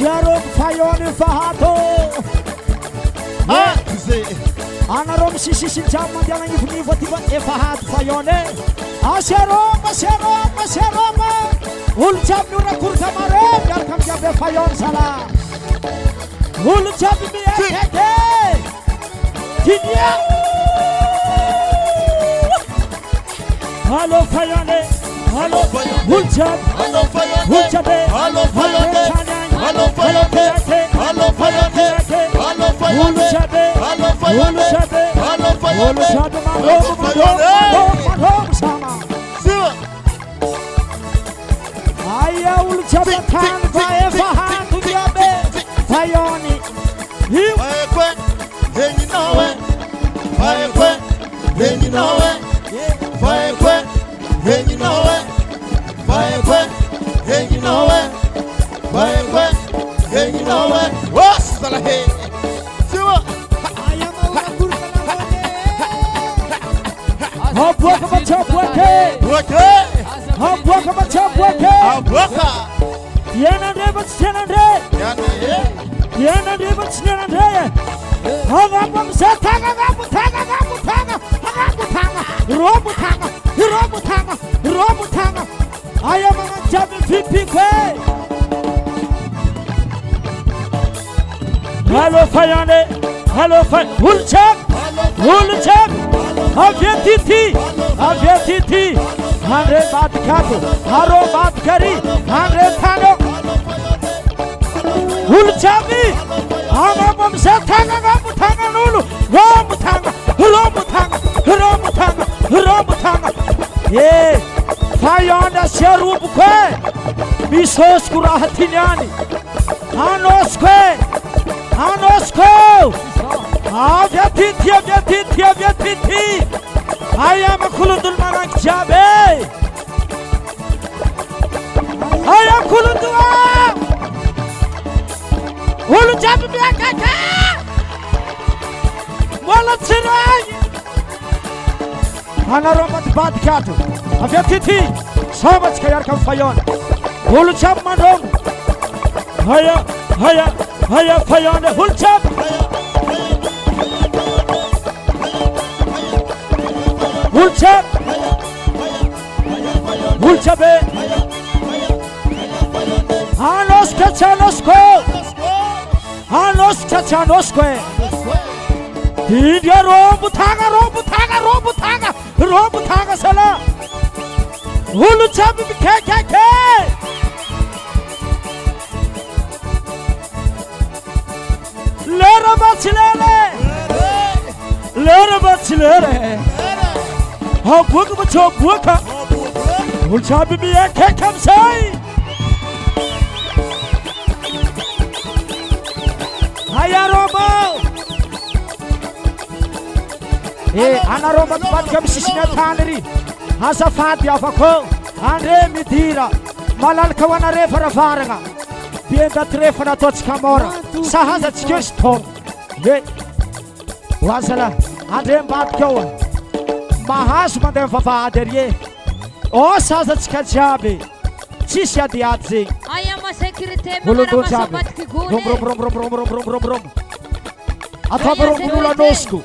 Asiarom Fayoni Fahato. Anarom Sisi Jaman yang ini tiba Fahat Fayone. Asiarom Uljab Nura Kurtamare biar kami jabe Fayon salah. Uljab biar keke. Jinia. Halo Fayone. Halo Uljab. Uljabe. Halo Fayone. Halo Fayone. Halo Fayone. Halo Fayone. Halo Fayone. Halo Fayone. Halo sama. Aya Uljabe kan vai fahan tu diabe Fayoni. Vai kwe, then you know it. Vai kwe, then you know it. Vai kwe, then you know it. Vai kwe, then you know it. Vai kwe, then you know it. What's the hey? Siwa. Abuaka baca buake. Buake. Abuaka baca buake. Abuaka. Yana debat senande. Yana debat senande. Hagam setanga gabu tanga. Robu tanga. Ayam mengajar pipi kwe. Halo Fayone. Halo Fay. Ulchak. Aviatiti. Hare baat kato. Haro baat kari. Hare thano. Ulchabi. Hagam setanga gabu tanga nulu. Robu tanga. Ye. Fayonda serup kwe. Bisos kurahatinyani. Hanos kwe. Aviatiti. Ayam kulundul manak jabe. Ayam kulundua. Ulu jabe biakaka. Wala tsirai. Ana romat bat kato. Aviatiti. Sabat kayar kam Fayon. Ulu jab mandom. Haya Fayon. Ulu jab. Ulchabe. Hanos kachanosko. Dia robu tanga sala. Ulchabe keke. Lera bachilere. Ha buka bacho buka. Ulchabe biya kekam sai. Haya robo. Ana robo bat kam sisina thanri. Hasa fat ya fako. Andre mitira. Malal kawana refara faranga. Bienda trefana tots kamora. Sahaza chkesto. Wasala. Andre bat kawa. Mahas mandem fafaderie. O saza chkachabe. Chisha diatzi. Ayama security magana masabat ki gune. Rom. Athabro bunula nosku.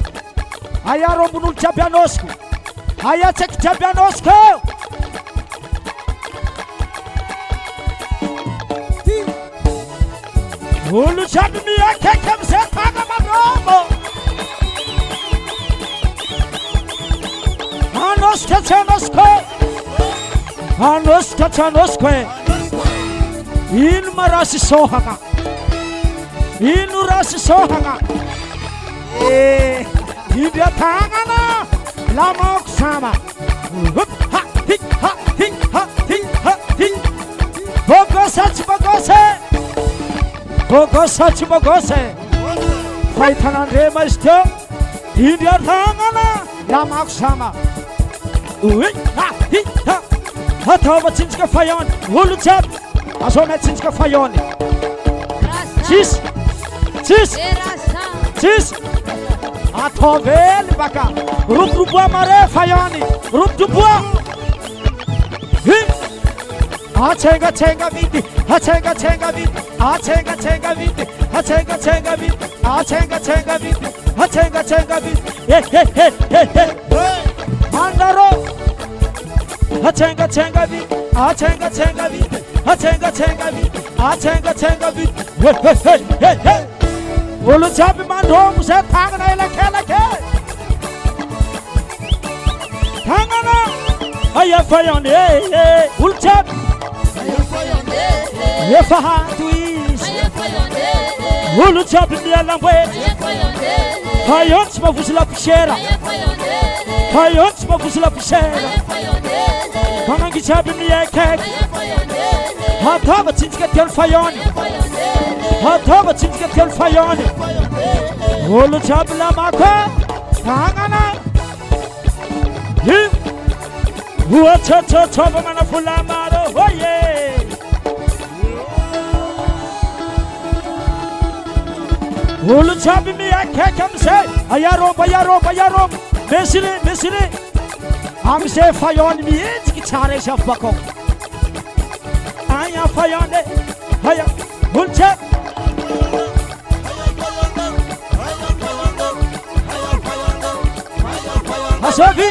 Aya rombunul chapianosku. Aya chek chapianosku. Ulu chapi mi akekam se paga maromo. Hanos kachanosko. In marasi sohanga. Idia tangana. Lama sama. Bogose. Faitanan remasto. Idia tangana. Lama sama. Hatava cinska Fayon. Ulchab. Asome cinska Fayon. Cis. Athovel baka. Rup mare Fayoni. Rup dubua. Achenga chenga viti, achenga chenga viti, achenga chenga viti, achenga chenga viti, achenga chenga viti, achenga chenga viti. Hey hey hey hey hey. Mandaro. Achenga chenga viti, achenga chenga viti, achenga chenga viti, achenga chenga viti. Hey hey hey hey hey. Ulu chapi mandom se thangna la ke. Thangna. Aya fayonde hey ulu chapi. Aya fayonde. Ulu chapi dia lambwe. Fayonde ma fusila pichera. Fayonde ma fusila pichera. Kanangi chapi dia kek. Hatava tinska tel fayonde. Hatava tinska tel fayonde. Ulu chapi la maka. Tangana. Wacha chapa mana fulamaro. Oh yeah. Ulu chapi mi akekam se ayaro mesire am se fayon mi etki chare shafbako aya fayonde haya ulcha asobi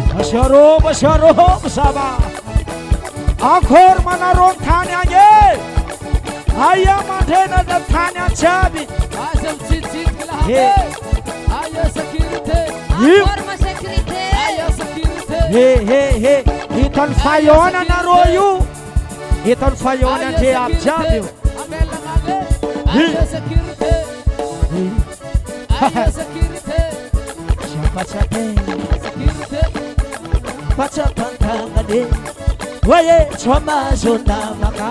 Basharo Saba Akhor Manaro Tanya Ye Aya Matena the Tanya Chabi Asam Chit Aya security Forma security Aya security Hey Itan Fayona Naroyu Itan Fayona Te Abjabi Amela Aya security Aya security Chapachate security Pachapantangade Waye Choma Zona Maka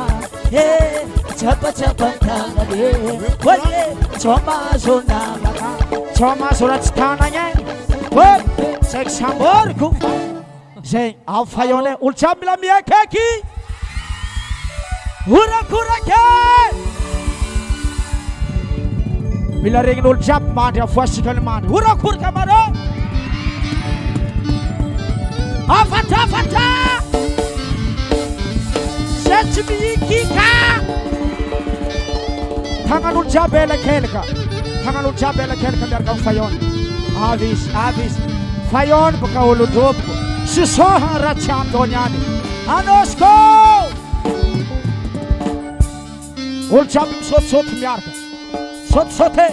Hey Chapachapantangade Waye Choma Zona Maka Choma Suratstana Yang What? Sexamorku Zeng Alfayone Ulchabla Mia Keki Hura Kurake Bila ring Ulchab Manda Fashikal Man Hura Kurkamara Fata Setmi Kika Tanganul Jabela Kelka Merka Fayon Avis Fayon Bukaulu Dop Susoha Racham Donyani Anosko Ulchab Sot Miarka Sote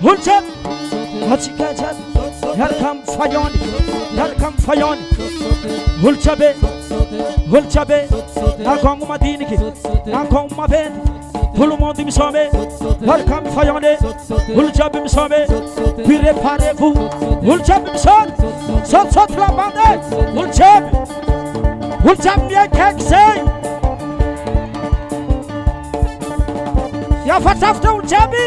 Ulchab Hachikajat Here come Fayon Hulchabe Nakong Madiniki Nakong Mabed Pulumondi Misome Here come Fayone Hulchabe Misome Pire Parefu Hulchabe Son Sot la bande Hulchabe Mia Kekse Ya Fatafta Hulchabe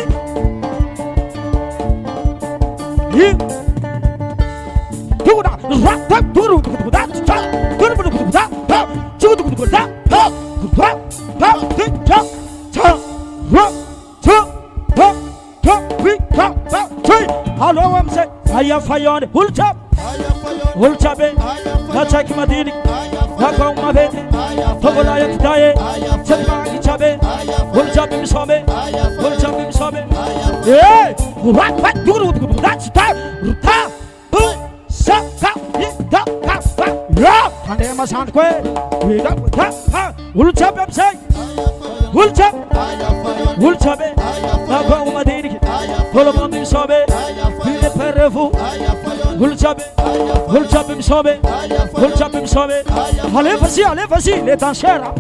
Hello, I'm saying, I am Fayon, Hulchabe, Nachaki Madini, Nakong Maveti, Tobolaya Kitaye, Chapaki Chabe, Hulchabe Misome, yeah, what do that's time, and they must hand quay. We got Ulchab, say, Ulchabe, Nakong Madini, Polomondi Sobe, Pile Perefu, Ulchabe, Sobe, Alefasi, let us share up.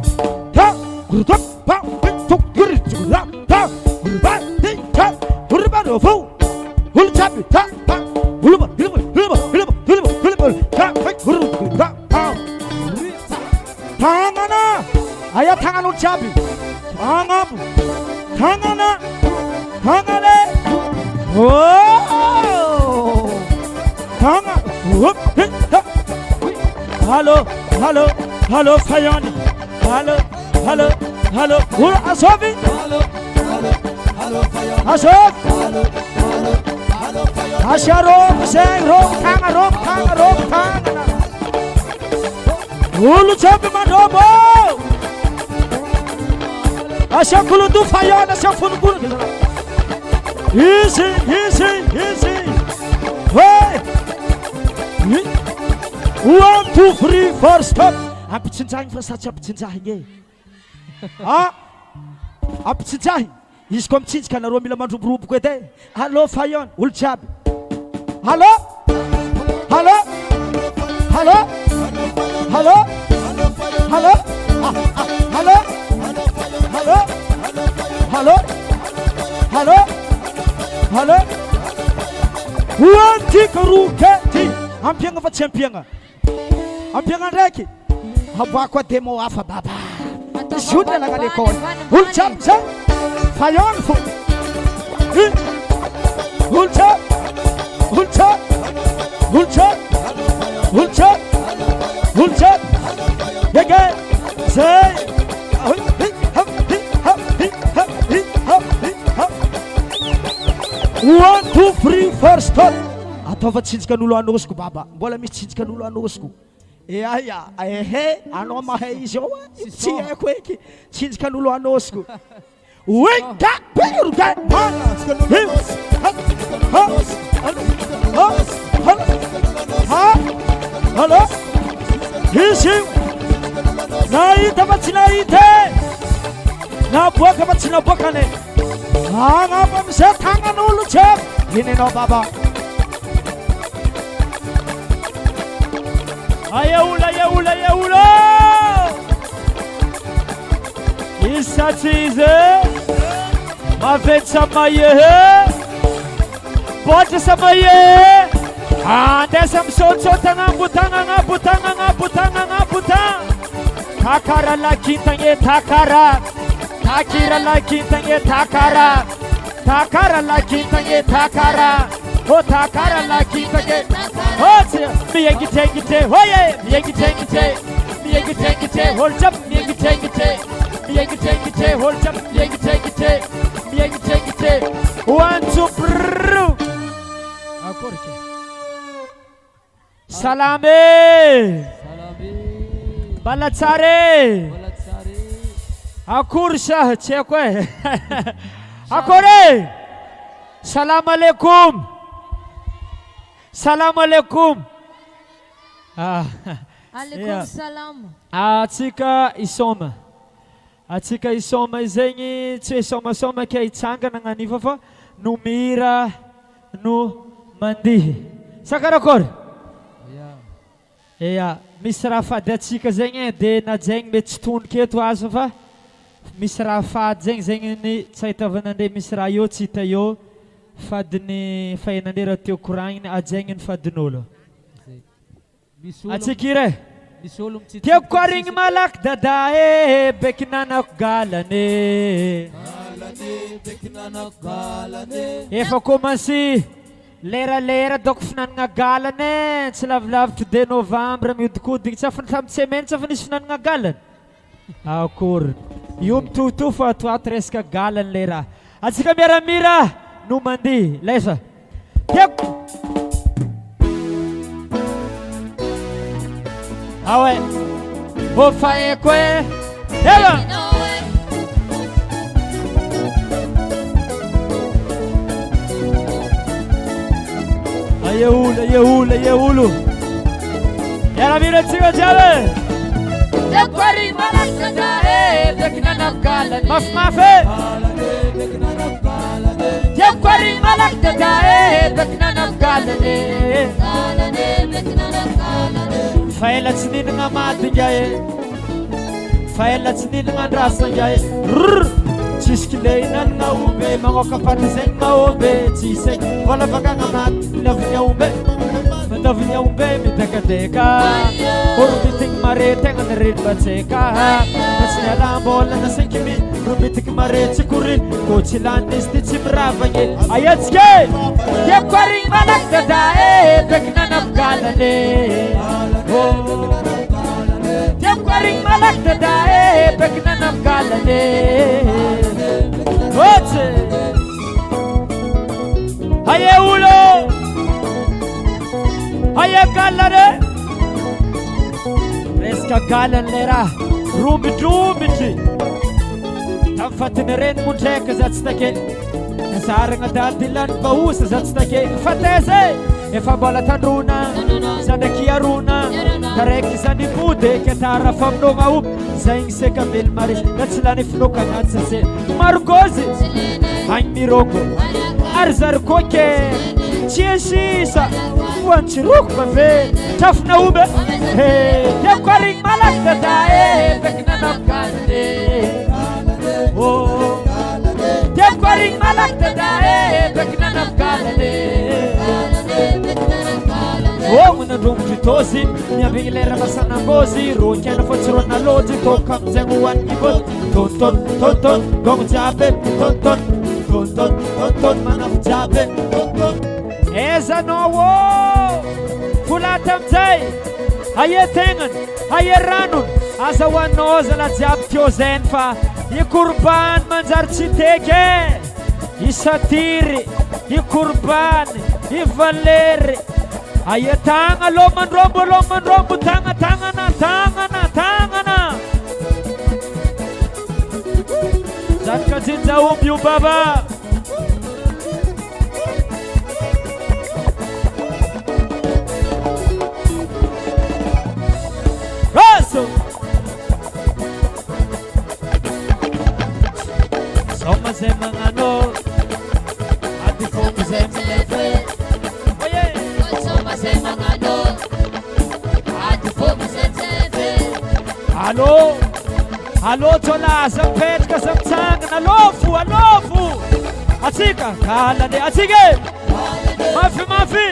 Tangana, Aya Tangan Ulchabi, Tangana, oh, Tanga, hello, Fayoni, hello, Asobi, Azok Asya rogo zay rogo tanga Ulu chabi mandobo Asya kuludu fayon asya funukul Easy Hey 1, 2, 3, 4 stop Ampitsinjahiny fa satsy ampitsinjahiny ampitsinjahiny izy ko mitsinjika nareo mila mandroboroboka edy Allô fayon olo jiaby Allô Allô Allô Allô Allô Allô Allô Allô Allô Allô Uantikaruketi ampiagna fa tsy ampiagna ampiagna ndraiky aboako a demo hafa baba Juna lang ang ekon Hulchap sa Fayon fo Hulchap Hulchap Hulchap Hulchap Hulchap Yagay Say 1, 2, 3, 4 stop ataova tsinjikan'olo anosiko baba mbola misy tsinjikan'olo anosiko aya ehe anao mahay izy ao tsy haiko eky tsinjikan'olo anosiko weka peruga halo izy nahita fa tsy nahita naboaka fa tsy naboakane Angapa amizay tagnan'olo jiaby iny anao baba Ayaula Isatsy izy Mavety samaye Botra samaye Andesa misaotsota agnabotagna Takara lakintagny takara Takira lakintagny takara Takara lakintagny takara Oh takara lakintagny Oh miengite Oye miengite Hold up miengite Hold up miengite 1, 2, brrrr Akorke Salame Balatsare Akursa tsy haiko e Akore Salam alaikum Alaikum salam Atsika isoma zegny tsy hoe somasoma ke hitsangana agnaniva fa no mira no mandihy sakarakory Eya misy raha fady atsika zegny de na zegny mety tsy tondroka eto azo fa misy raha fady zegny ny tsy ahitavanandre misy raha io tsy hita io fady ny fahenandre raha teo koragniny ajegny ny fadin'olo atsika ire tiako koarigny malaky dada e beky nanako galane efa komansy lera doko finanagna galane tsy lavilavitry de novembre mihodikodigny tsy afa tamin'ny semaine tsy afa nisy finanagna galane akory io mitoto fa atoato resaka galane le raha atsika miaramira no mandihy lesa tiako awe ofaeko e ela Ayeulo Yaramira tsika jiaby Dekwari malakada e beknanaf galane Mafmafe Dekwari malakada e beknanaf galane Faela tsy ninagna maty ngiaye Faela tsy ninagna andrasa ngiaye Tsisy kile inanagna ombe magnoka paty zegny maombe tsy segny vola vakagna maty navinya ombe midekadeka Oro mitigny mare tegna nireny batseka Nasy nialambola na 5 000 Ro mitigny mare tsy koriny Ko tsy lany izy ty tsy miravagny Ayatsike Tiako arigny malaky dada e beky nanaf galane Tiako arigny malaky dada e beky nanaf galane Otsy gallare reska gallan le raha rombidrombitry tamin'ny fatiny reny mondraiky za tsy take nasaragna dadilany bahosa za tsy take fataiza efa mbola tandrona zandraky arona taraiky zany mode katara faminoma omby zay igny seka mely mare na tsy lany finokagna sase marogozy agny mirongo ary zarikoke tiesisa foantsiroko bave trafona omby tiako arigny malaky dada bekina namgalane tiako arigny malaky dada bekina namgalane manandrongotry tozy miambigny lera masanambozy rokiana fotsirona lozy toka amizagny hoan'ny bozy tonton tonton gongo jiaby tonton tonton tonton manafo jiaby tonton ezanao folata amizay aie tegnany aie ranony aza hoanao zala jiaby teo zainy fa ikorbany manjary tsy teke isatiry ikorbany ivalery aie tagna lomandrombo tagna zatka jinja omby io baba raso soma zay magnano ady fomba zay milefe Alô, alô, tolaza mipetraka za mitsangana alôfo atsika galane atsika mafy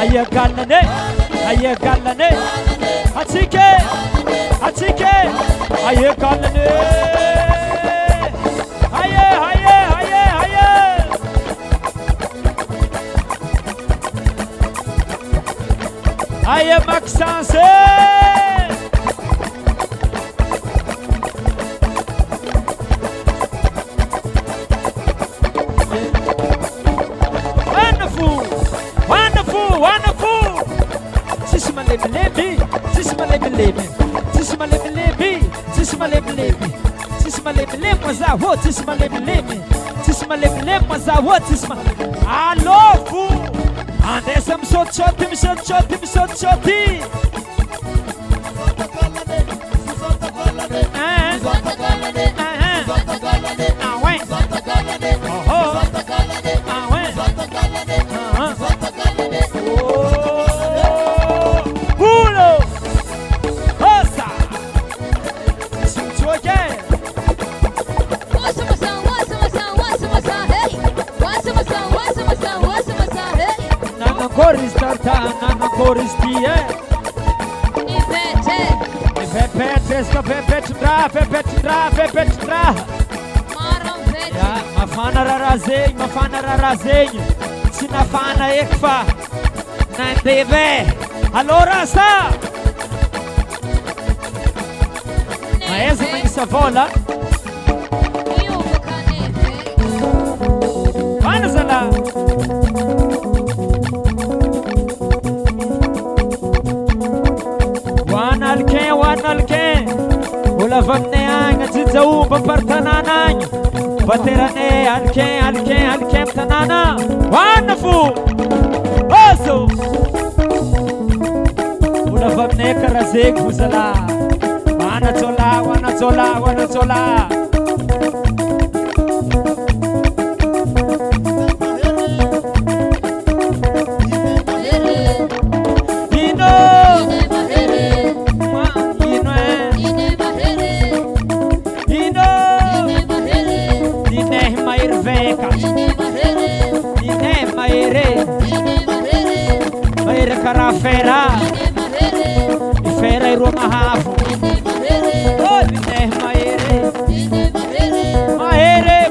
aia galane atsika aia galane aie aie Maxence alôfo andesa misotisoty mafana rarazegny tsy nafana eky fa nandeve alô rasa maeza magnisa vola ana zala hoanalken ola avy aminay agny ajijaomba ampartanana agny baterane alken tanana hoana fo oso ola avy aminay karaha zegny fo zala hoana jola fera irô mahavo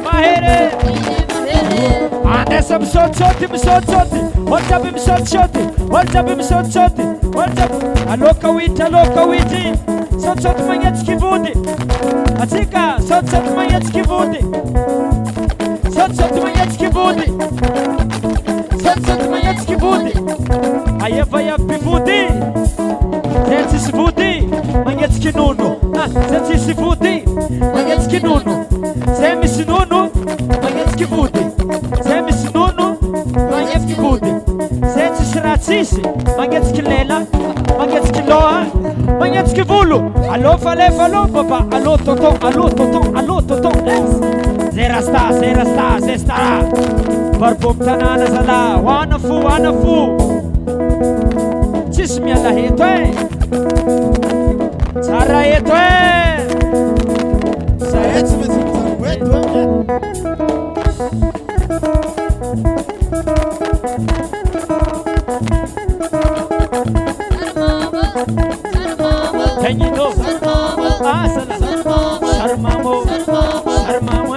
mahere andesa misotisoty olo jiaby misotisoty aloka witry sotisoty magnetsiky vody atsika sotisoty magnetsiky vody sotisoty magnetsiky vody magnetsika nono. Zay misy nono magnetsiky vody. Zay misy nono magnetsiky vody. Zay tsisy raha tsisy magnetsiky lela, magnetsiky loha, magnetsiky volo. Allô falefa allô papa, allô tonton, allô tonton, allô tonton. Zay rasta, zay rasta, zay stara. Barbom tanana zala, wana fo, wana fo. Tsisy miala heto tsara eto Zahay tsy maintsy mijango eto Tagnino Asala Sarmamo Sarmamo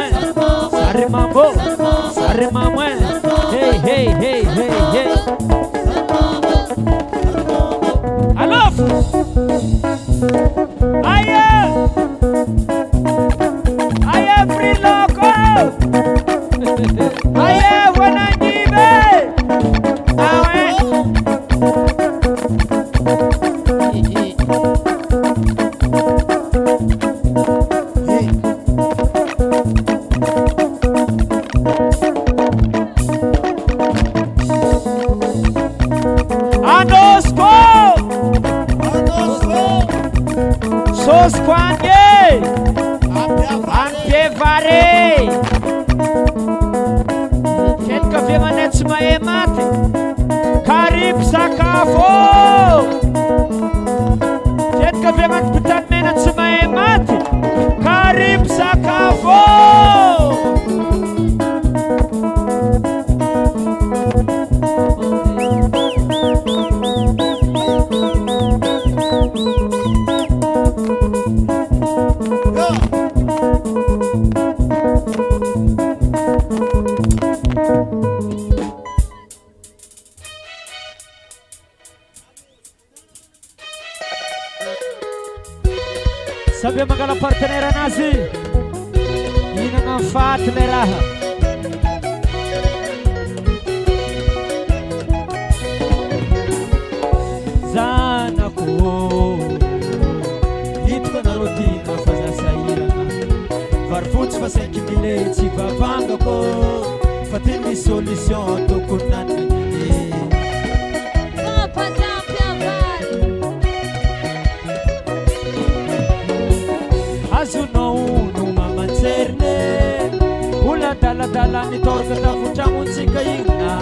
Sarmamo Sarmamo Hey hey hey hey hey Alof Aye free loco Aye wanangibe Awe Sosquanye Ampievare Quelques vemanets maemate Karib sakafo Quelques vemanets putan menats maemate Karib sakafo Sabi magala partenera nazi Ina nga fat le raha Zana ko Hito ka na rotina faza sairana Varfuts fa 5 bilhete si vavanga ko Fatimi solution to kunani Azuno numa mancerne Ula dala ni torga da fuciamo un zica igna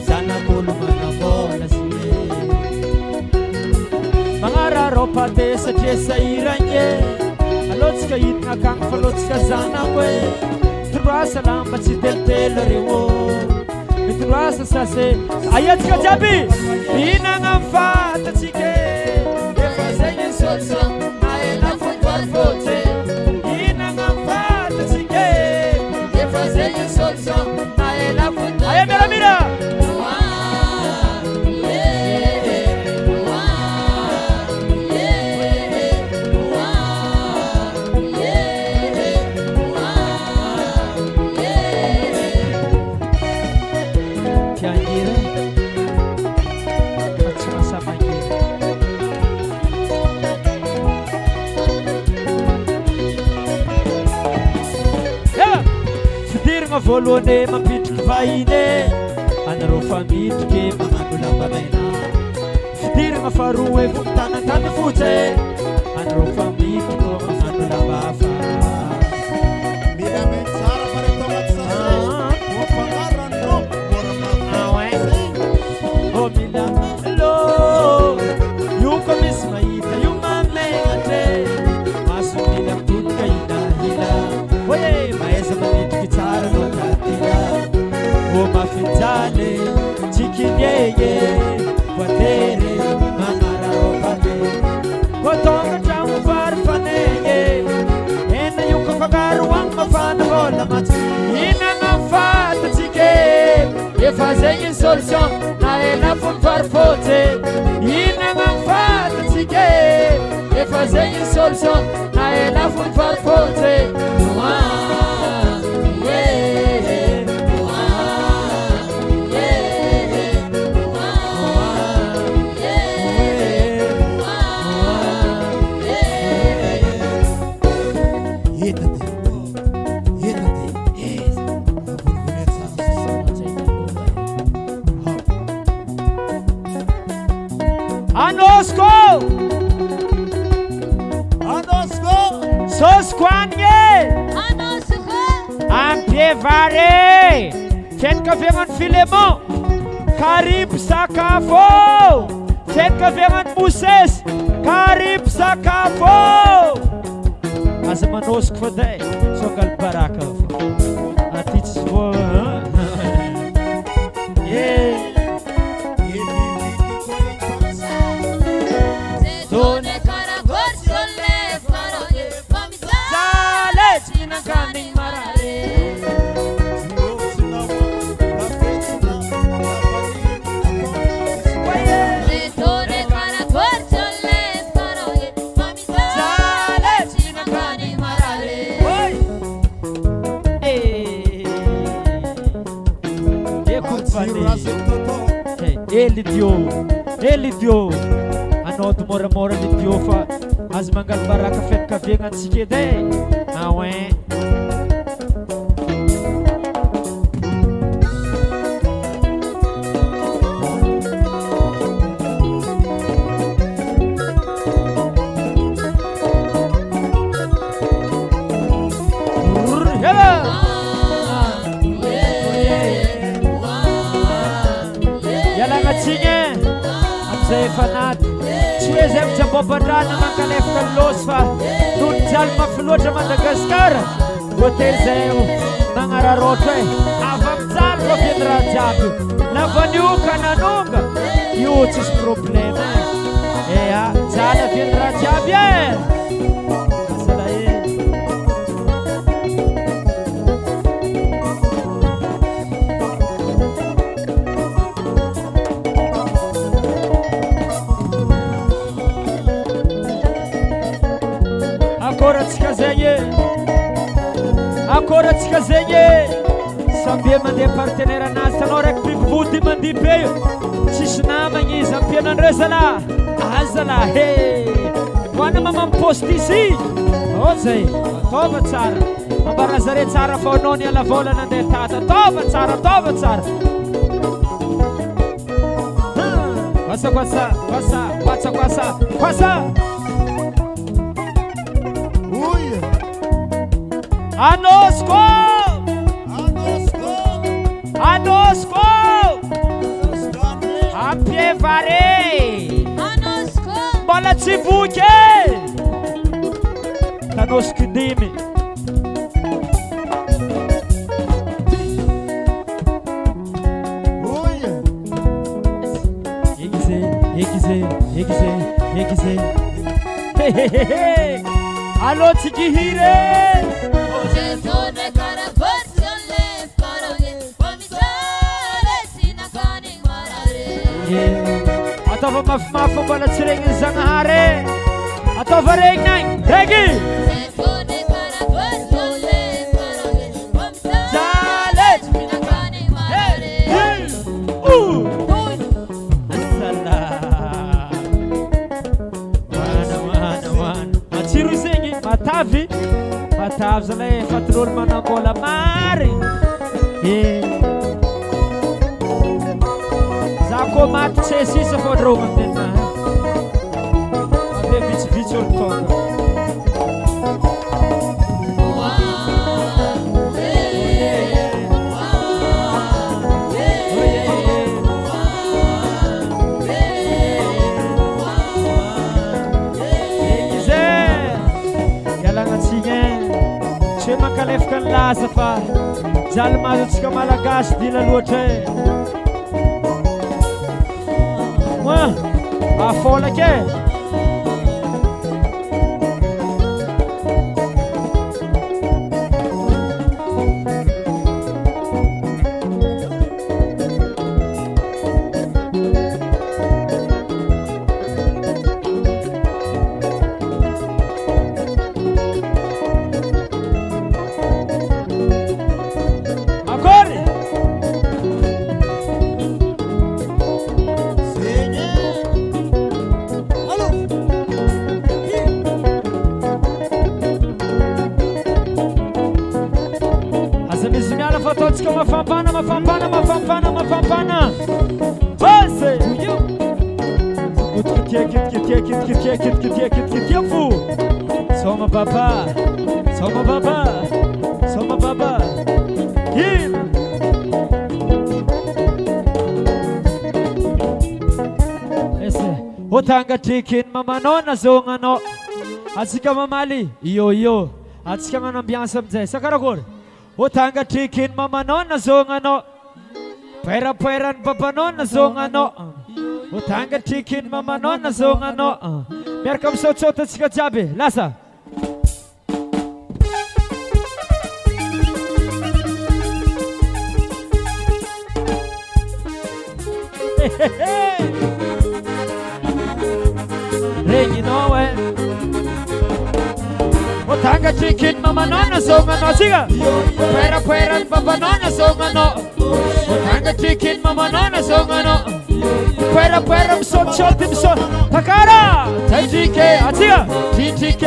Sana kulu mana bola sine Mangara ropa te sa jesa iranye Alotska itna kang falotska zana we Turasa lamba si del telo rewo Turasa sase Ayatska jabi Ina ngamfata chike Efa senye sotsa Volohany mampitriky vahiny anareo famitriky magnano lambamaina fidirana faharoa vomitanantany fotsy anareo famitriko magnano lambafa Mila metsara pare tomaty sasay Mofangarano Oh mila lo Io ko misy mahita io mamegnatre Maso mila mitonika hila Oye maeza manitriky tsara no O mafinjale chikinyeye Watere mamara ropane Kotonga chamu farfaneye Ena yuko fagaru wang mafana bola mati Ina ngafata chike Efazenye solution na ela fun farfote Ina ngafata chike Efazenye solution na ela fun farfote Vare Fianakaviagnan'ny Filemon Karibu sakafo Fianakaviagnan'ny Moses Karibu sakafo Aza manosiko fa day Songal baraka Aty tsy vo Ele dio Anao do mora ni dio fa Azo mangal baraka fianakaviagnantsika edy ouais Fanat tsy hoe zay mitsamboabandrana mankalefaka losy fa noho ny jaly mafy loatra Madagasikar hôtely zay magnararoatra hoe ava mijaly fa viany raha jiaby lafa nioka nanonga io tsisy problème ea jaly aviany raha jiaby asala Akoratsika zegny samby mandeha partenaire anazy tanao raiky bibivody mandihy be io tsisy namagny izy ampianandreo zalahy azalahy he hoana mamamposte izy zay ataova tsara ambara zare tsara fa anao ny alavola nandeha tata ataova tsara kwasa Anosco Apie Vare Mbola tsy voky Tanosco dimy Egize Alô Tsigihire Ataova mafimafy mbola tsy regny Zagnahary ataova regny nagny regny matsiro zegny matavy zalay fatin'olo manambola mary Ko maty tsy sisa fô rô mandeha ave vitsivitsy olo tonga ialagnatsika tsy hoe mankalefaka ny lasa fa jaly mahazo antsika malagasy dila loatra Afola ke mafampana Ose Kitia fu Soma baba Otanga chicken mama no na zongano. Atsika mamali iyo. Atsika ngana ambiance mzee. Sakaragor. Otanga chicken mama no na zongano. Pera papa no na zongano. Otanga chicken mama no na zongano. Merkam sochota tsika jabe. Lasa. You know it. Otanga chicken mama nana songa no siga. Pera papa nana songa no. Otanga chicken mama nana songa no. Pera so Takara. TTK atiga. TTK.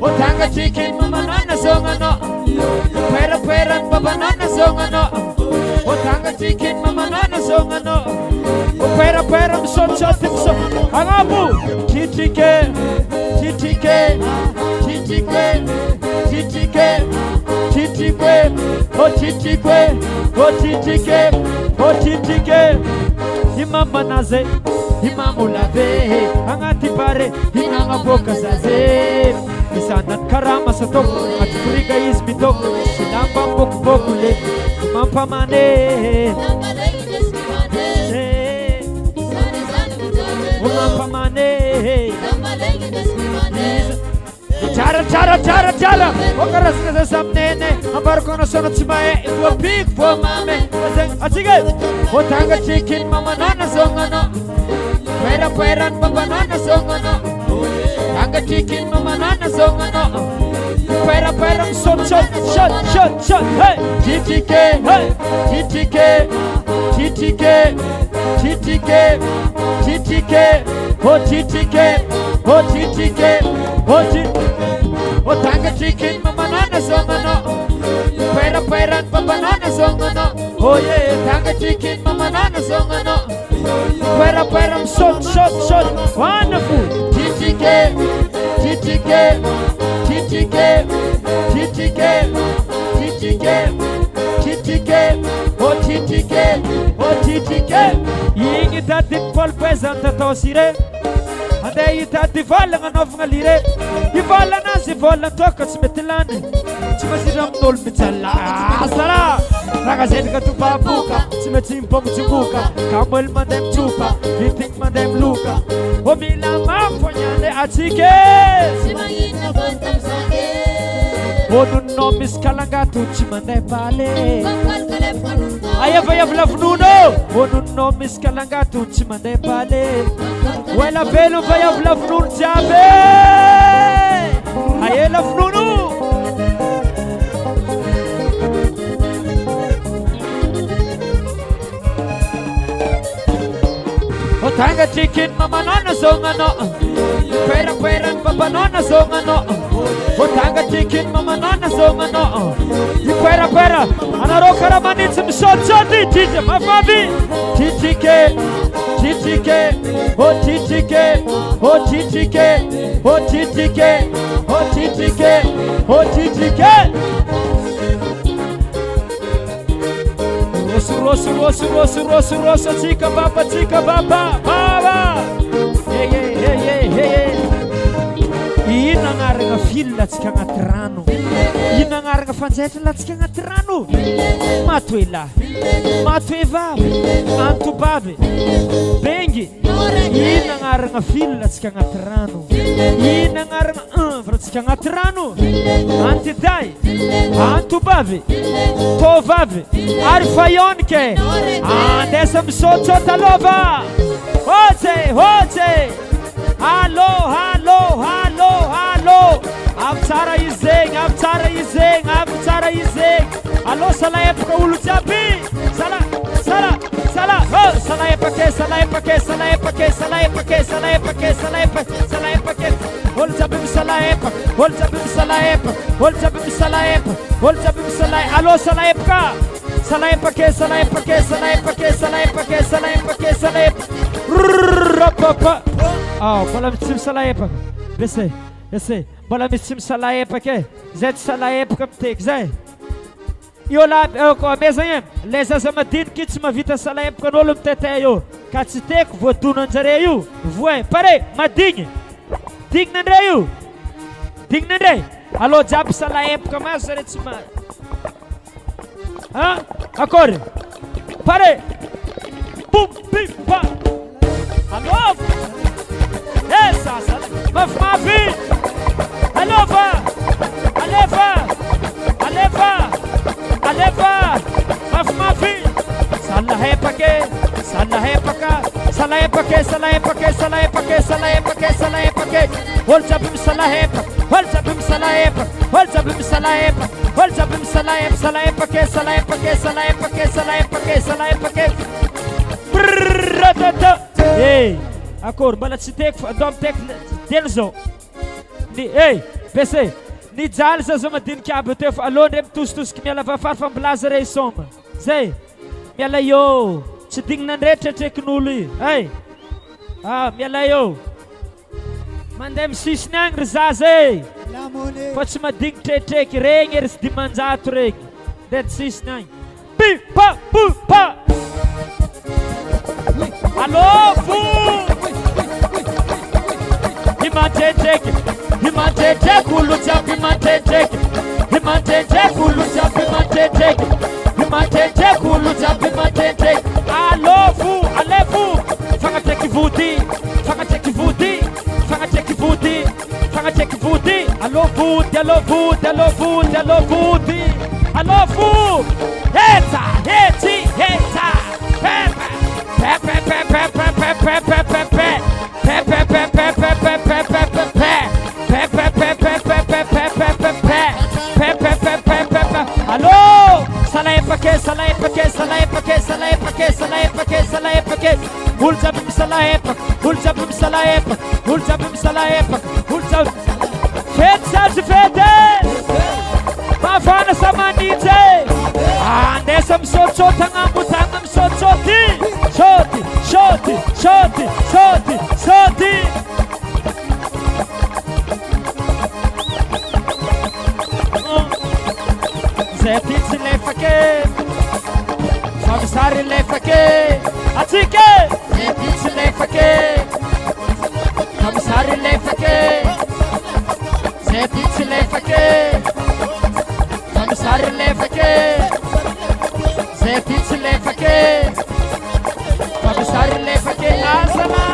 Otanga chicken mama nana songa no. Pera papa nana songa no. Otanga chicken mama nana songa no. Pera so Agabu. TTK. Imama naze, imamu lave, angati pare, inanga boka zaze. Isanat karama satok, atfuriga izmitok, sinamba bokule, imampa mane. Imampa mane. Chara. Okaras na samnene, ambar kono sono tsimae, it will big for mame. Atige, otanga chicken mama nana songa no. Pera papa nana songa no. Anga chicken mama nana songa no. Pera shot. Hey, TTK, hey, TTK. Otanga chicken mama nana songa no. Pera papa nana songa no. Oh yeah, tanga chicken mama nana songa no. Pera shot. Wonderful. TTK. Yingi tati pol pesanta tosire. Ade itati vola nganovnga lire. Ivola nasi vola toka smetilani. Chimasiram nol mitala. Asala. Ragazeni katupapuka. Chimetimpo mchunguka. Kamwel mandem chupa. Viting mandem luka. Omila mafonyane atike. Simangina bantam sake. Onunno miskalangatu chimande pale. Bangkal kalefanu. Ayava vlavnuno. Onunno miskalangatu chimande pale. Wela belo vaya vlavnun jabe. Ayela vnunu. Otanga chicken mama nana songa no. Pera papa nana songa no. Otanga chicken mama nana songa no. Pera anarokara manitsim shot DJ mafavi. TTK. Rosu, chica baba. Hey. Ina ngaranga filla tsika agnaty rano. Ina ngaranga fanjaitra tsika agnaty rano. Matoela vavy, antobavy, bengy. Ina ngaranga filla tsika agnaty rano. Ina ngaranga œuvre tsika agnaty rano. Antiday, antobavy, tovavy, ary fayonike. Andesa misaotra talova. Hoje. Allo. Avtsara izegny. Allo sala epaka olo jiaby. Sala. Sala epake. Olo jiaby misala epaka. Allo sala epaka. Sala epake. Mbola misy misalaepaka. Ese. Mbola misy misalaepaka e. Zay tsy salaepaka miteky zay. Io la meza igny. Le zaza madiniky tsy mahavita salaepaka n'olo mitete io. Ka tsy teko voadonanjare io. Voe, pare, madigny. Dignindray io. Dignindray. Alô jiaby salaepaka maso zare tsy ma. Akory. Pare. Bum, bim, pa. Alô. Essa, mafmafy. Alova. Aleva. Mafmafy. Salahepake. Olzabim salahepa. Ei, akor, bala tsy teko, dom teko telo zao. Ei, PC, ni jaly zaza madiniky aby teo fa alô ndre mitositosiky miala vafary fambilaza re soma. Zay, miala yo, tsy dignindre tretrekin'olo io. Hey, miala yo. Mandeha misisiny agny ry zaza e. Fa tsy madigny tretreky regny ery sy dimanjato regny. Ndeha tsisiny agny. Pipa. Alô, fu! Himantetreke, olo jiaby himantetreke. Olo jiaby himantetreke. Alô, fu, ale fu! Fagnatreke vody. Alô, vody. Alô, fu! Eita! Alô! Salaepake. Ulzabim salaepak. Fede! Mafana samanidze! Andesa misotsota agnambotagna misotsoti! Soti! Zay ty tsy lefake! Famisary lefake! Atsike! Zay ty tsy lefake! Famisary lefake! Zay ty tsy lefake! Famisary lefake! Zay ty tsy lefake! Famisary lefake! Azala!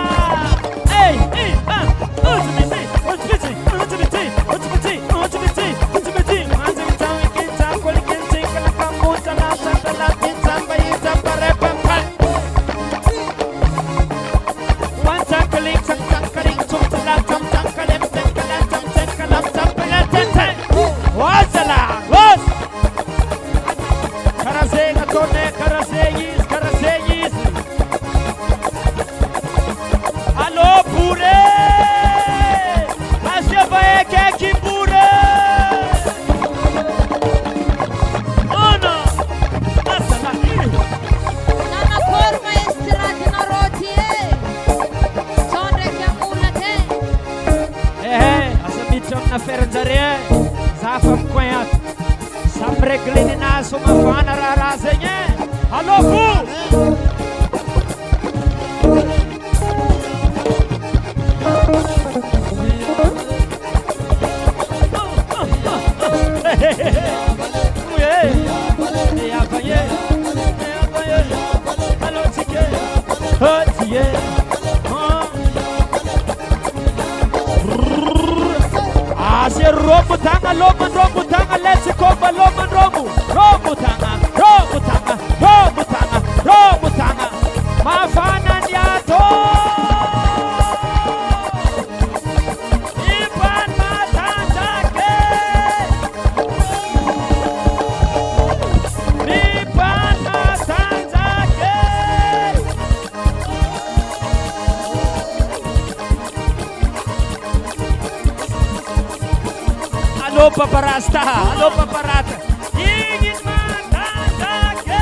Alô paparata. Ingin matandake.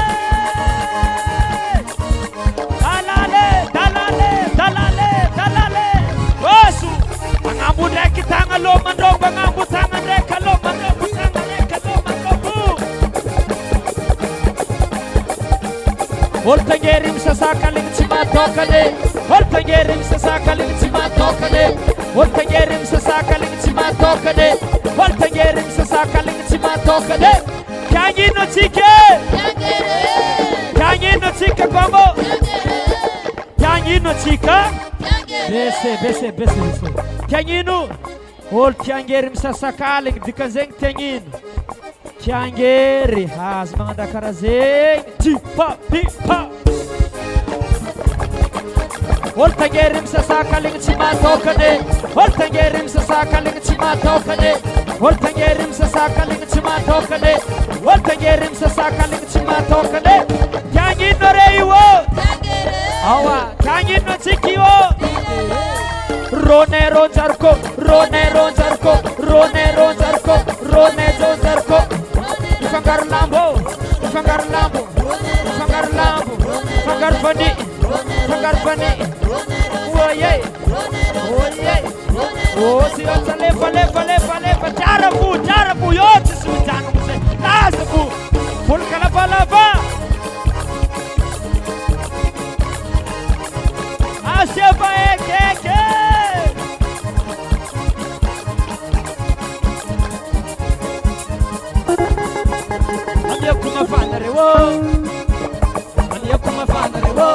Dalale. olo tangery misasaka ligny tsy matokane olo tangery misasaka ligny tsy matokane olo tangery misasaka ligny tsy matokane olo tangery misasaka ligny tsy matokane kagnino atsika kagnino atsika kongo kagnino atsika bese kagnino olo tiangery misasaka ligny dikan'zegny tiagnino tiangery azo magnandra karaha zegny tipa olo tangery misasaka ligny tsy matokane olo tangery misasaka ligny tsy matokane olo tangery misasaka ligny tsy matokane olo tangery misasaka ligny tsy matokane tiagnino re io awa tiagnino atsika io Rone Ronjarko Fangar lambo Fangar bani Oye Oh si yotsa lefa Jarabu yotsa si ujana muse Nasabu Pulka lava Aseba ekeke Mafandare wo mafandare wo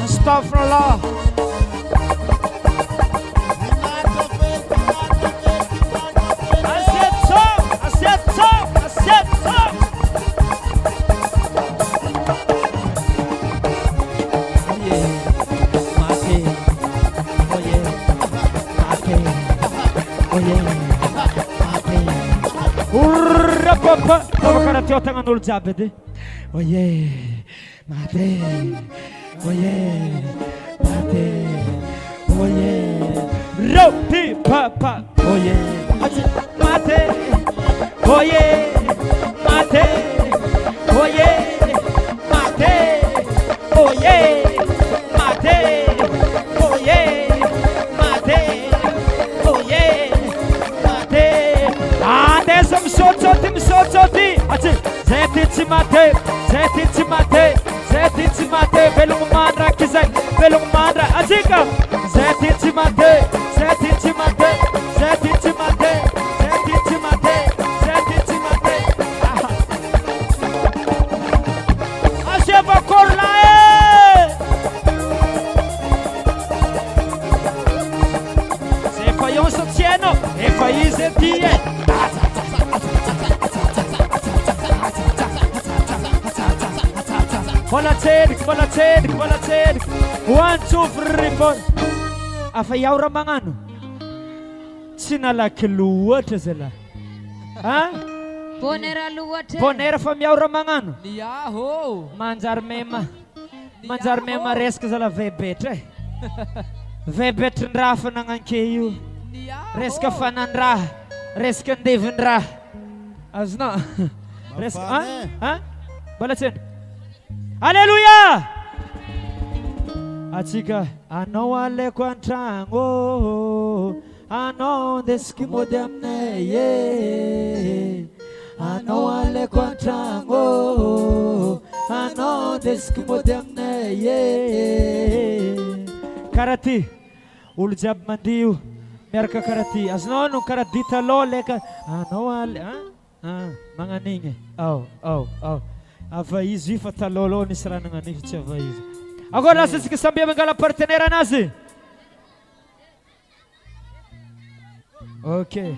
Astaghfirullah. Tangan ul jabede, oye, mate, oye, mate, oye, roti papa, oye, mate, oye, mate, oye, mate, oye, mate, oye, mate, oye, mate. Adesso mi sozzoti. Zeti mate, belum mandra kizai, belum mandra azika. Zeti mate. Acheva corla Se fai un sozieno e fai sentie. Bola cedik. 1, 2, 3, 4. Afa yaura mangano. Sinalaky loatra zala. Ha? Ponera loatra. Ponera fa miaura magnano. Yaho. Manjary mema resaka zala vebetra. Vebetrin-draha fanagnanke io. Niaho. Resaka fanan-draha, resaka andevin-draha. Azona. Resaka Balatsena. Alléluia! Atsika anao aleko an-tragno, anao ndesika mody aminay e. Anao aleko an-tragno, anao ndesika mody aminay e. Karaha ty olo jiaby mandio miaraka karaha ty. Azonao no karaha ty taloha leka anao ale magnanigny. Ava izy fa taloha nisy raha nagnanigny tsy ava izy. Agora lasa tsika samby mangala partenaire anazy. Ok.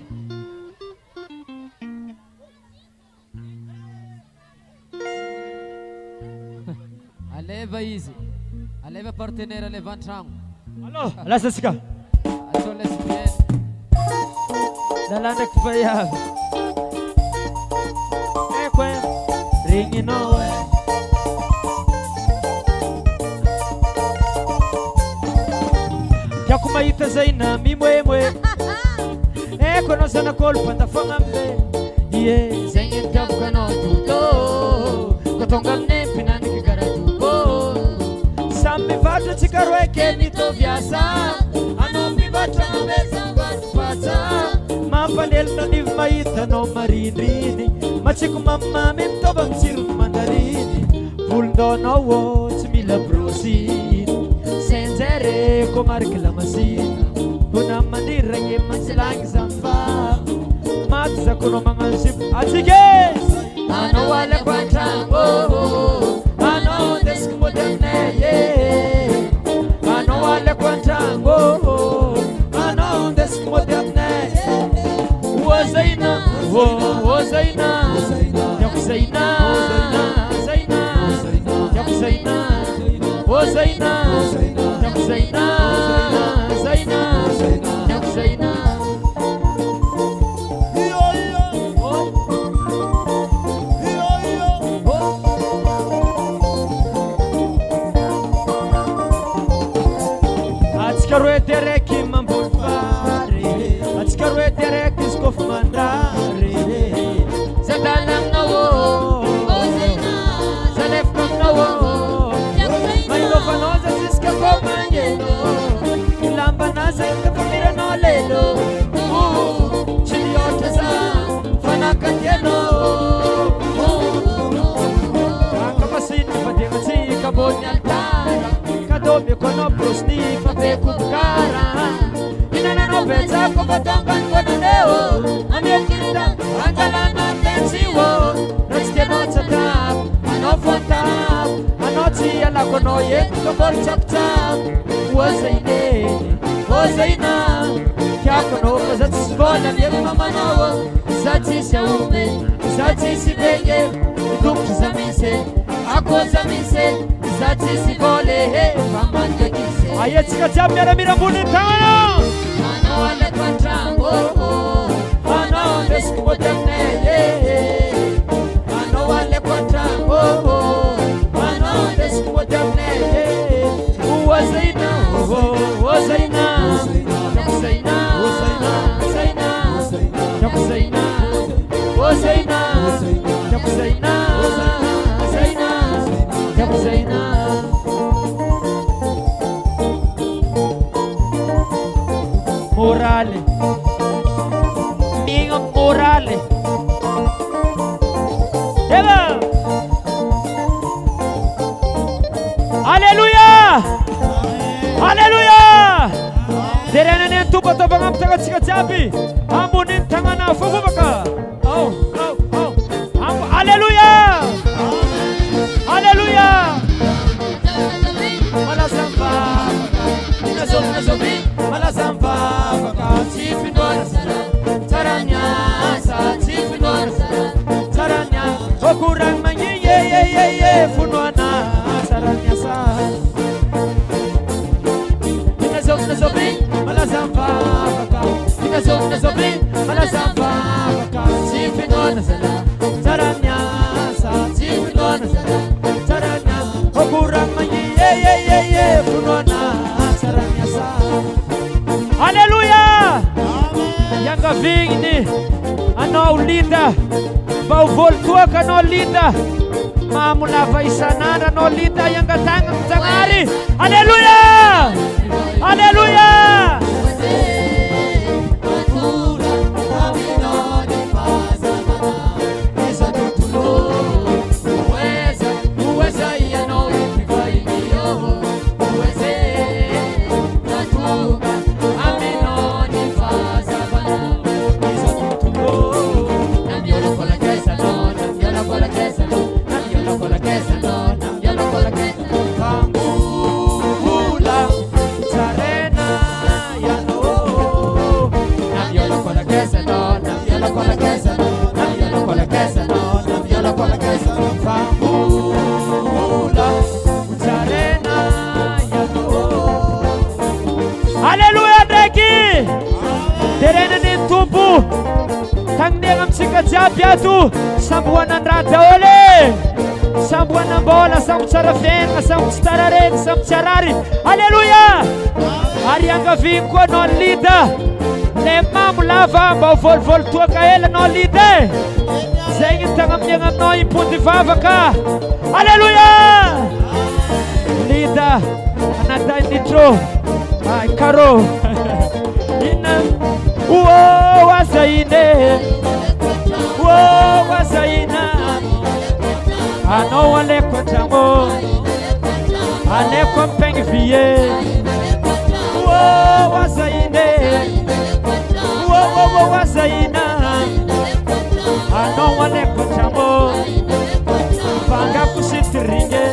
Aleva izy. Aleva partenaire, aleva an-tragno. Allô, lasa tsika. Atao lesbienne. Dalandraky vaiavy. Eko e, regninao e. Tiako mahita zay na mimoemoe. Eko anao zanak'olo mpandafagna ambe. Ie, zay ny itiavako anao toto. Ko tonga aminay mpinaniky karatoko. Samy mivatra tsika roe ke mitovy asa. Anao mivatra ameza vatopatsa. Mampalelona nivy mahita anao marindriny. Matsiko mamimamy mitovy amin'ny tsirony mandariny. Volondaonao tsy mila brosiny. Senjere ko mariky lamasina. Hona manira ye mansilangy zamfa. Maty zakonao magnano zipo atsike. Anao aleko an-tragno, anao ndesiko mody aminay e. Anao aleko an-tragno, anao ndesiko mody aminay. Zaina, Zaina, Tiako Zaina, Zaina, Tiako Zaina, Zaina, Tiako Zaina, Zaina, Tiako Zaina. Atsikaro etereki mambolvare, atsikaro etereki skofu mandare. Zadanang nawo, zalef kong nawo, maino fanoza siska komanyelo, ilamba nasa kapamira no lelo, chilioteza fanakatieno. Akamasini padengatsi kaboni altara, kadomi kono prosni fabeku bukara. Inanano peza ko batongan kono leo, amekirida angalana tensiwo. Ratske no tsatap, ano fontap, ano tia la kono ye kobor chap chap. Wazaine, wazaina, kya kono kazat skola ye mamanawo. Zati siaume, zati sibeye, dukki zamise, ako zamise, zati sibole he mamanja kise. Ayetsika jiaby miaramira ambony tagna. Anao aleko an-tragno, anao ndesiko mody aminay. Anao aleko an-tragno, anao ndesiko mody aminay. Wazaina, wazaina, Tiako Zaina, Zaina, Tiako Zaina, wazaina, Tiako Zaina, Zaina, Tiako Zaina. Morale, minha morale. Ela, aleluia, aleluia. Derena nem tuba toba ngam tanga tsika jiaby. Ambonin tagnana fofofaka. Aleluia, aleluia. Malazamba, nazobi, malazamba. Kurang manyi ye funwana saranya sa. Nazobi malazamba baka. Nazobi malazamba baka. Sifinona sala saranya sa. Sifinona sala saranya. Kurang manyi ye funwana saranya. vigny anao lida mba ho volotoaka anao lida mamolava isan'andro anao lida iangatagna mijanary alleluia alleluia Alleluia dreki terenany tompo tagnena amitsika jiaby ato samboanandraha daholo samboanam-bola sambo tsara fiainana sambo tsy tarareny sambo tsy arary alleluia ary angaviny koa anao lida le mamo lava mba ho volovoly toaka hela anao lida zegny tagna amin'egna aminao impody vavaka alleluia lida anatay nitro ay karo ina wazaine wazaina anao aleko antragno aleko ampegny vie wazaine wazaina anao aleko antragno fangako sitirigny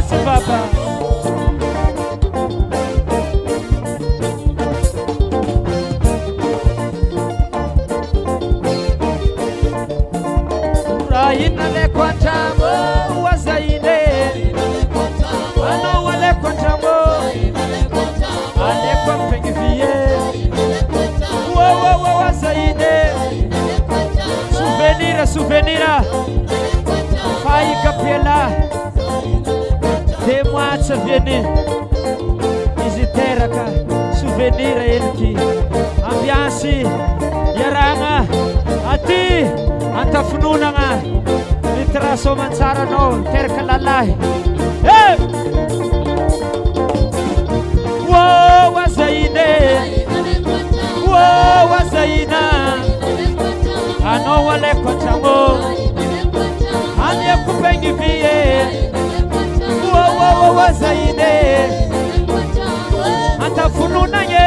sy baba ina leko antragno wazaine anao aleko antragno aleko ampegny vie wazaine souvenira faika piela de moatsa vieny izy teraka souvenira elyty ambiansy iaragna aty antafinonagna literaso mantsara anao teraka lalahy wazaine wazaina anao aleko antragno amiako pegny vie wazaine antafinonagny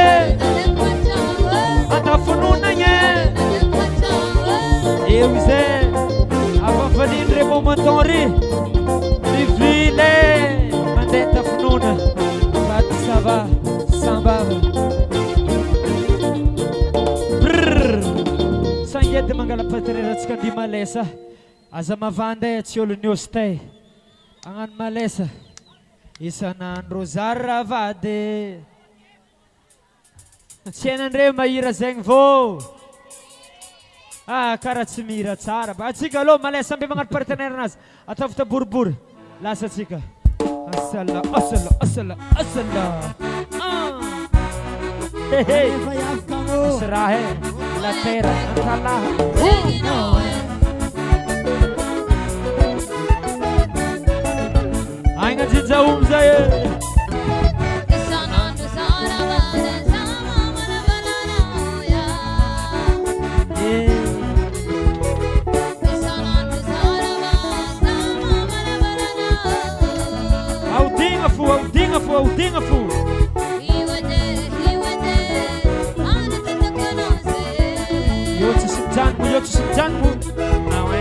eo izay avavaliny re momenton ry mivile mandeha tafinona faty sava sambava sangety mangala patreratsika andi malesa aza mavanda tsy olo niostay agnano malesa isan'andro zara vady tsy hainandre mahira zegny vô karaha tsy mihira tsara atsika aloha malesa ambe magnano partenaire anazy ataovy ta boribory lasa atsika asala misy raha la terra antalaha aigna jijaomy zay audinga fu yo tsujangu nawe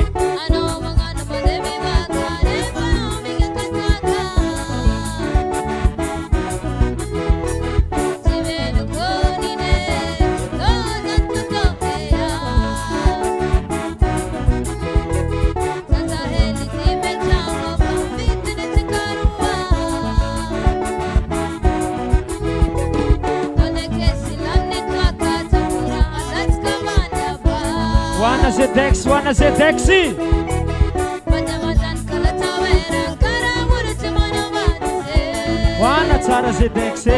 wana zedexi wana tsara zedexi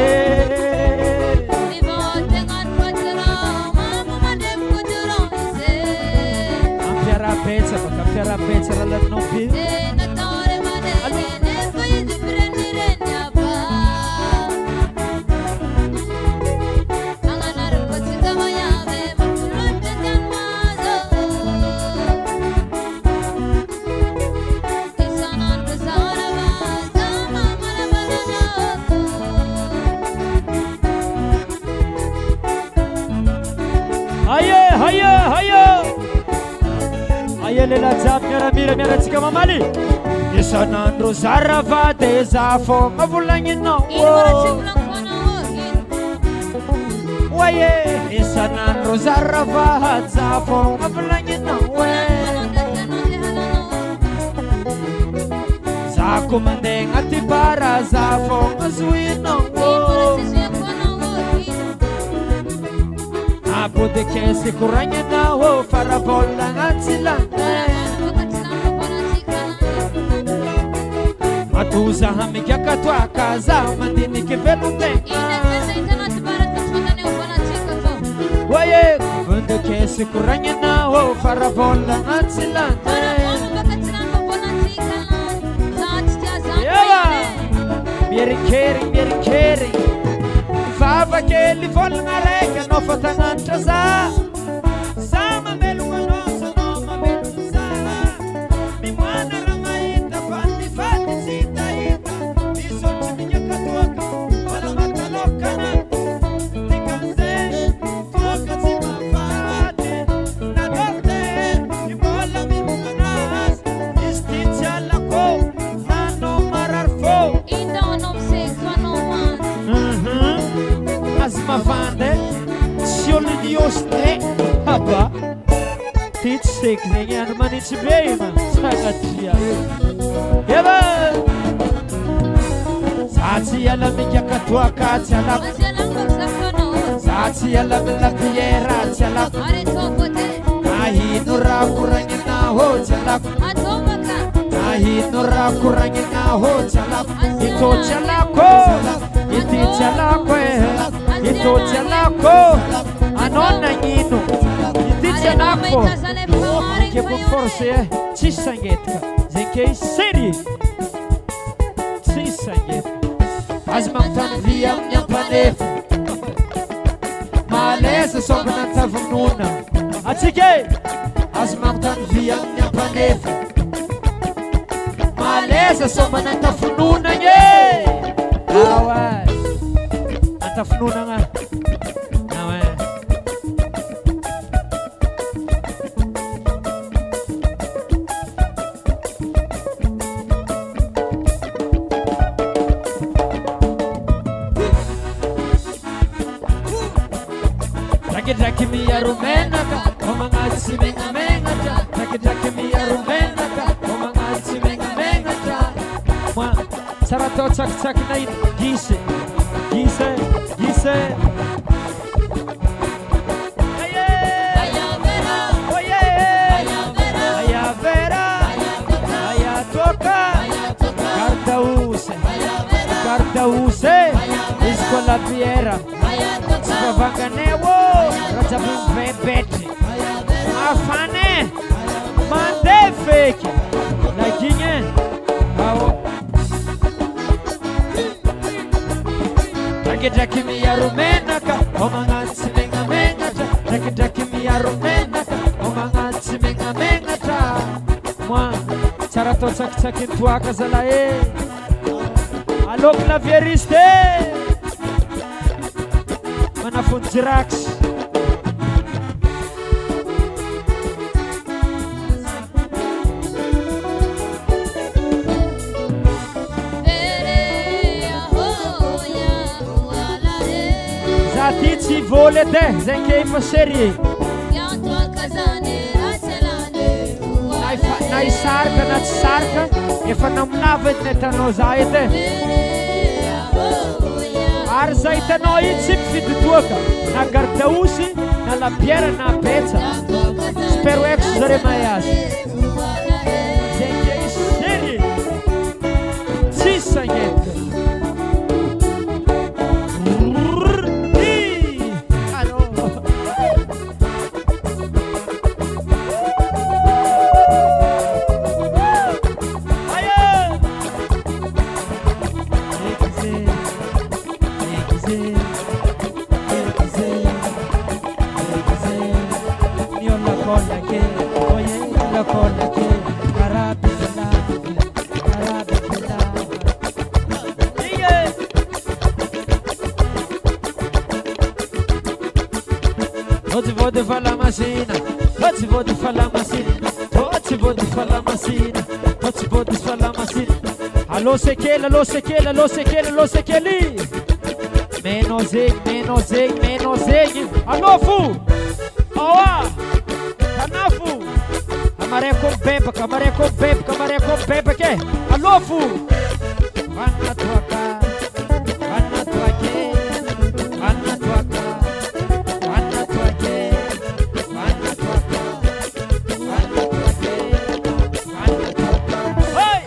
Aya lela jiaby miaramila miaratsika mamaly. Isan'andro zarava de za fogna volagninao. Oye, isan'andro zarava za fogna volagninao. Zako mandeha agnaty bara za fogna zohinao. Abodikesy koragninao faravolagna agnaty lanitra. Matozaha mikaka toaka za mandiniky velon-tegna. Oye, abodikesy koragninao faravolagna agnaty lanitra. Mierikery vava kely volagna raiky anao fa tagnanitra za mamelogna anao sanao mamelogna za mimoana raha mahita fa nifaty tsy hitahita misy olo tsy mignakatoaka vala matalokana tikanzay toaka tsy mafaty nadokte mbola mimogna anazy izy ty tsy alako nanao marary fô. Mavande, se olo niosne, haba. Ty tsy seky zegny andro manitsy be ma, sagnatria. Eba! Za tsy ala mikaka toaka, tsy ala. Za tsy ala milapiera, tsy ala. Nahino raha koragninao, tsy ala. Nahino raha koragninao, tsy ala. Ito tsy alako, ity tsy alako ito tsy alako, anao nagnino, ity tsy alako. Ke po force tsisy sangetika, zegny ke sery, tsisy sangetika. Azy magnotany via amin'ny ampanefa, malesa sombana tavonona. Atsika azy magnotany via amin'ny ampanefa, malesa sombana tafonona nye. Awa tafonona nga. Awa. Draki miaro menaka, o mangatsy megnamenatra. Draki miaro menaka, o mangatsy megnamenatra. Moi, tsara atao tsakitsakina iny, gisy. Gardause, escola piera, Scavanganeo, Rajabun Vebeti, Afane, Mande fake, Laginha, Draki miya rumenaka, o mangatsi mengamengata. Draki miya rumenaka, o mangatsi mengamengata. Moi, tsara atao tsakitsaky toaka zala aloko lavieriste manafony jirax. Ty tsy voly edy zegny ke efa serie na isaraka na tsy saraka efa namonava edy netanao za edy ary za hitanao iny tsy mifidy toaka na gardaosy na lapiera na betsa spero eko sy zare mahay azy zegny ke serie tsy sagnety. Oggi voglio fare la macina, oggi voglio fare la macina, oggi voglio fare la macina, oggi voglio fare la macina. Allo Sekele, allo Sekele, allo Sekele, allo Sekele. Menos egg. Alô, Fu! Oa! Canafu! Camaré com pepa, que? Alô, Fu! Vai na tua cara, vai na tua que, vai na tua cara, vai na tua que, vai na tua cara, vai na tua que, vai na tua cara. Oi!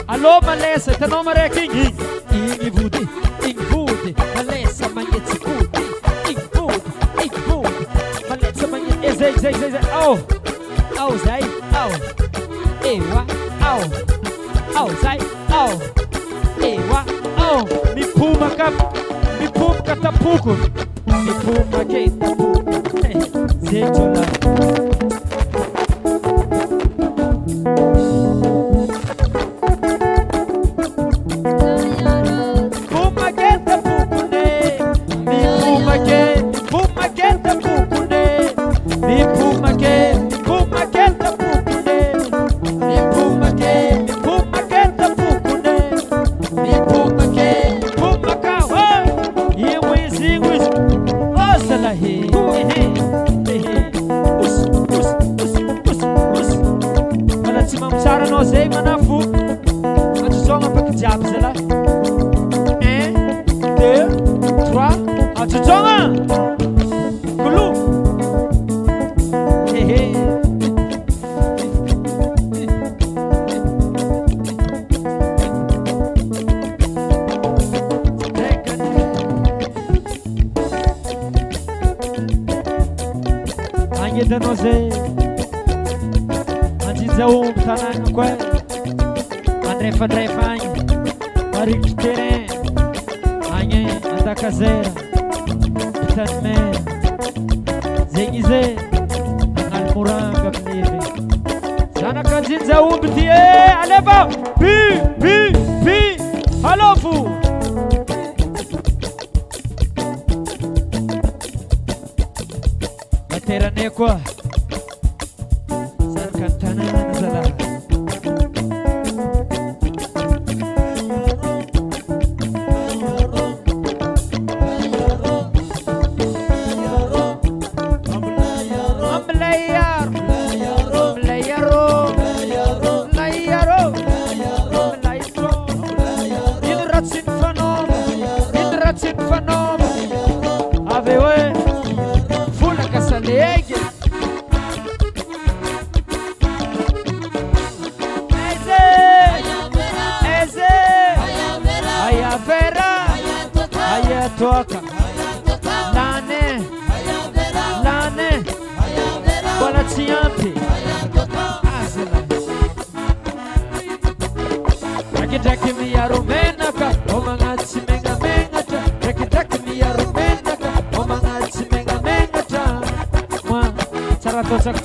Alô, Malessa, teu nome é quem? Invude, Malessa, manhete, invude, Malessa, manhete, zay, au, zay, ewa, zay, ewa, me puma catapuco, me puma que tapuco, zay, tchula.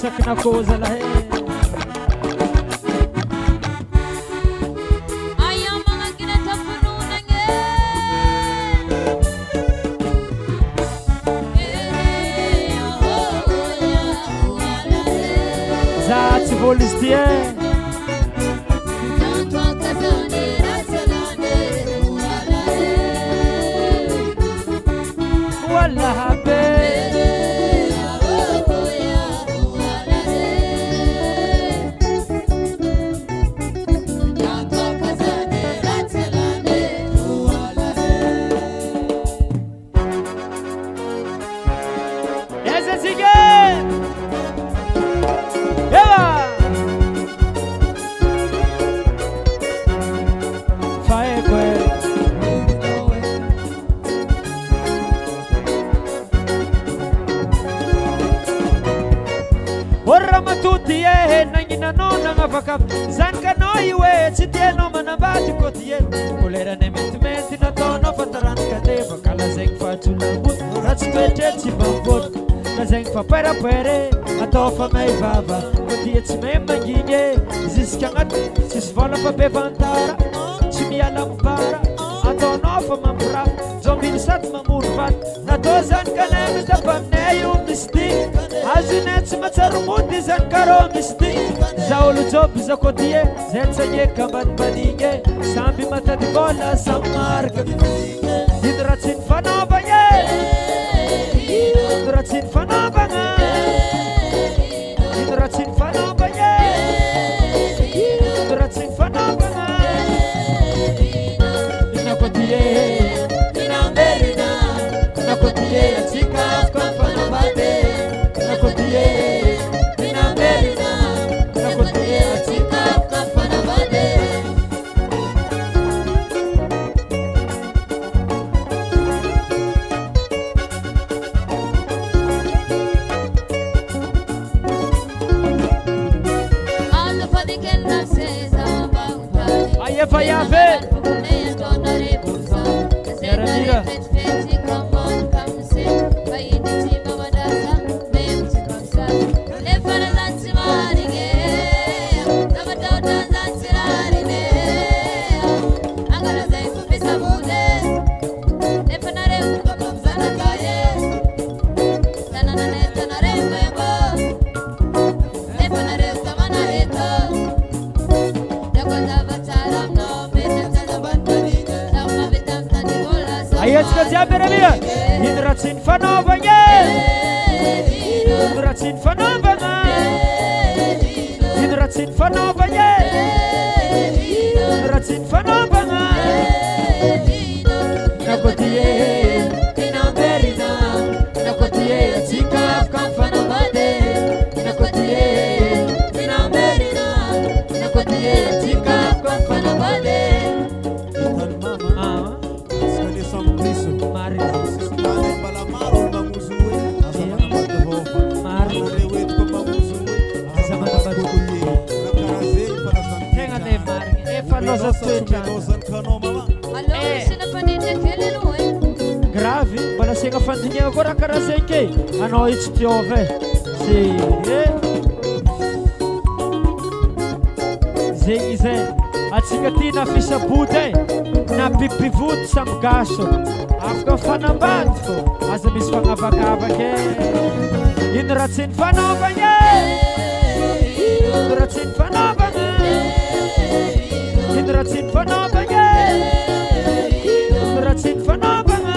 Cak na coisa lá Zat volistie Walla habe Mora matuti e nanginanao nagnavaka zany kanao io e tsy tianao manambady koty e kolerany mentimety nataonao fa tarano kadeva kalazaigny fahatsolamoty raha tsy toetre tsy mamboty lazaigny fapairapere atao fa may vava koty e tsy may mangigny e ziska agnaty tsisy vola fa be vantara tsy miala mibara ataonao fa mampirafy zao mily sady mamono vaty natao zany kanay mitapa aminay io misy ty azonay tsy matsaro mody zany karô misy ty za olo joby za koty e zay tsagneka ambanibanigny e samby matady vola samy marika ino raha tsy ny fanaovagna ino raha tsy ny fanaovagna ino raha tsy ny fanaovagna ino raha tsy ny fanaovagna ina koty e ina merina ina koty e atsika afaka fanaovady ina koty e ina merina ina koty e atsika afaka fanaovady vai haver Mira Ayo ska siapa namanya? Hidrasin fanovanya. Hidrasin fanovanya. Hidrasin fanovanya. Hidrasin fanovanya. Nakotie, inamerina. Nakotie, sikap kam fanovade. Nakotie, inamerina. Nakotie, sikap kam fanovade. Grave, bala sega fandinha agora cara sei que a noite te ouve. Sim, Zeng zeng, atsika ty na fisaboty na pipivody samy gaso afaka fanambady fô aza misy fagnavakavaky ino raha tsy ny fanaovagna ino raha tsy ny fanaovagna ino raha tsy ny fanaovagna ino raha tsy ny fanaovagna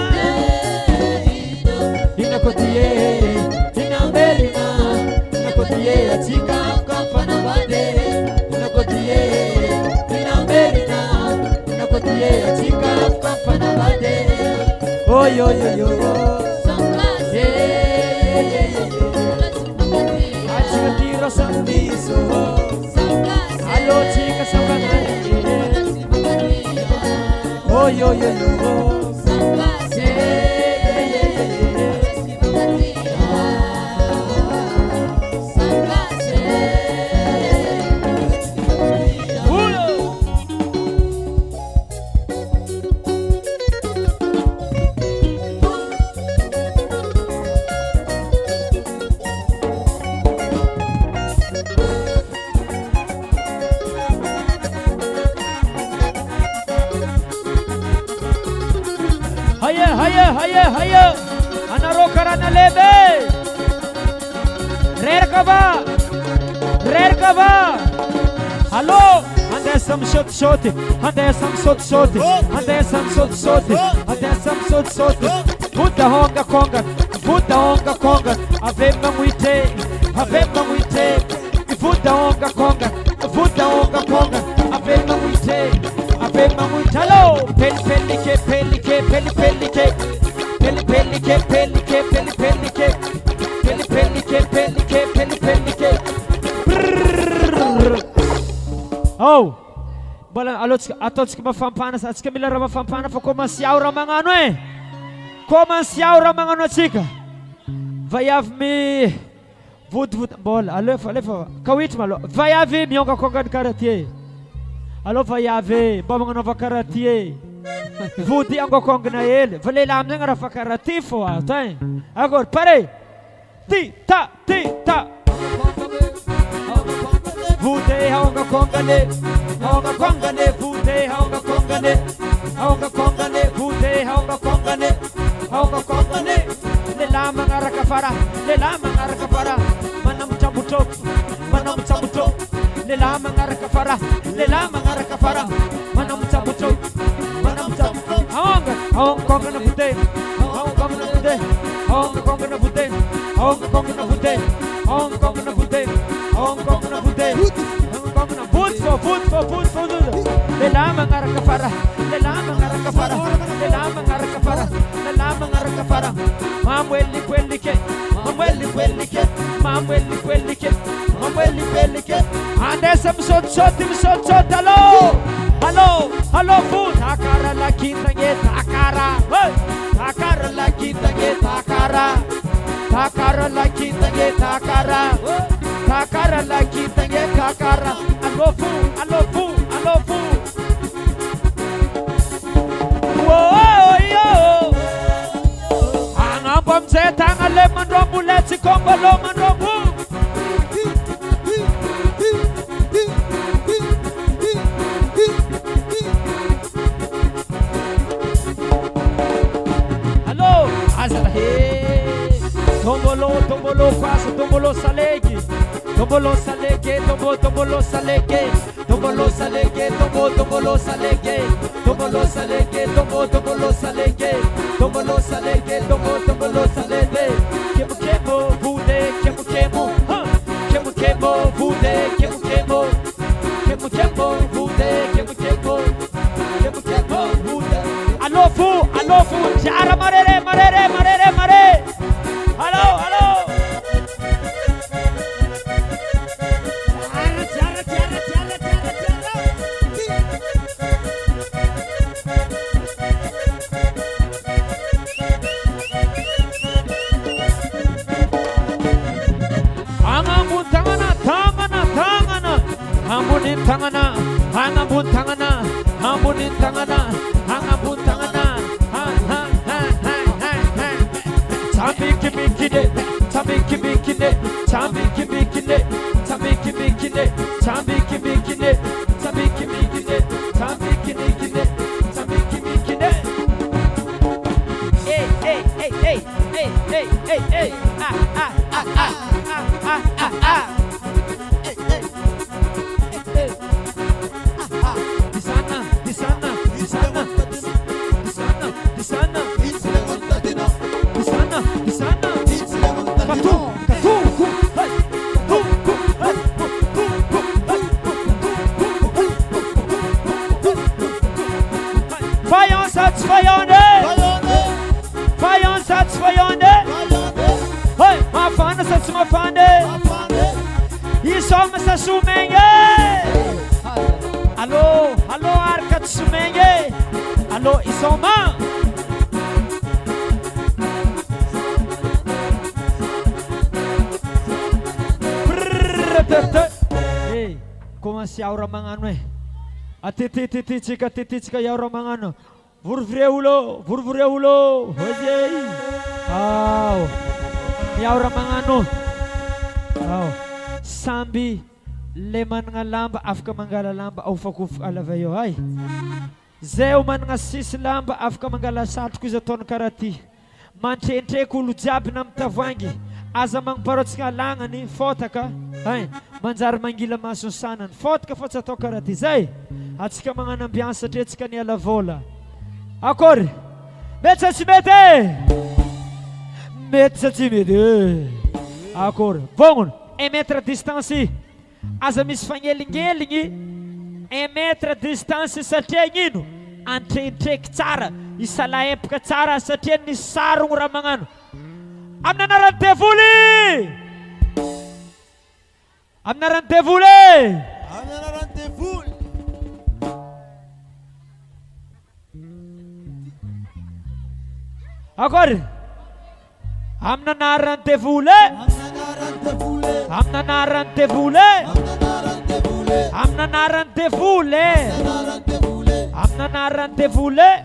ina koty e ina merina ina koty e atsika afaka fanambady ina koty e ina merina ina koty e atsika afaka fanambady oi oi oi oi atsika tiro sandiso allo tsika sambagna oi oi oi oi Haya, anaro karana lebe. Rer kava. Hello, ande sam shot. Ande sam shot. Ande sam shot. Ande sam shot. Buddha honga konga. Avemma muite. Buddha honga konga. Avemma muite. Hello, pelike. Oh, bala atotsika mafampana atsika mila raha mafampana fa komansy ao raha magnano e. Komansy ao raha magnano atsika. Vaiavy Vod bola. Alefa. Kawit malo. Vaiave mionga kongan karatie. Alo vaiave. Bamang nova karatie. Vodi ang kongan na ele. Vale lam nga rafa karati fo atain. Agora pare. Ti ta. Vode haonga kongane. Haonga kongane. Vode haonga kongane. Haonga kongane. Vode haonga kongane. Haonga kongane. Lela mangara kafara. Manam cabutok. Lela mangara kafara. Manam cabutok. Haonga kongane vode. Haonga kongane vode. Food for Lela mangara kafara. Mamweli kwelike. Ande sam sot. Hello food. Takara la kita nge takara. Takara la kita nge takara. Takara la kita nge takara. Takara la kita nge takara. Hello food. Angam setang ale manrobu let's kombolo manrobu. Hello, azara he. Tombolo quase tombolo salege. Tombolo salege. Tombolo salege. Tombolo salege. Kemo bude. Alo fu. Jara marere. Hello. Ambunin tangana. Hey. Isoma sa sumenge. Allo arkat sumenge. Allo isoma. Hey, como se aura mangano eh. Atiti yaura mangano. Vurvreulo. Hojei. Au. Yaura mangano. Au. Sambi leman nga lamba afka mangala lamba au fakuf alavayo ay. Zeu man nga sis lamba afka mangala satu kuza ton karati. Mantre kulu jabi na mtavangi. Aza mang parotsika langani fotaka. Ay, manjar mangila masusanan. Fotka fotsa to karati zay. Atsika mga nambiansa tretsika ni alavola. Akor. Metsa timide. Akor. Vamos. 1 metre distância, aza misy fagnelingneligny 1 metre distância satria gnino antreintreky tsara isala empaka tsara satria ny sarogno raha magnano amin'ny anaran'ny devoly akory amin'ny anaran'ny devoly Amnanaran devule. Amnanaran devule. Amnanaran devule.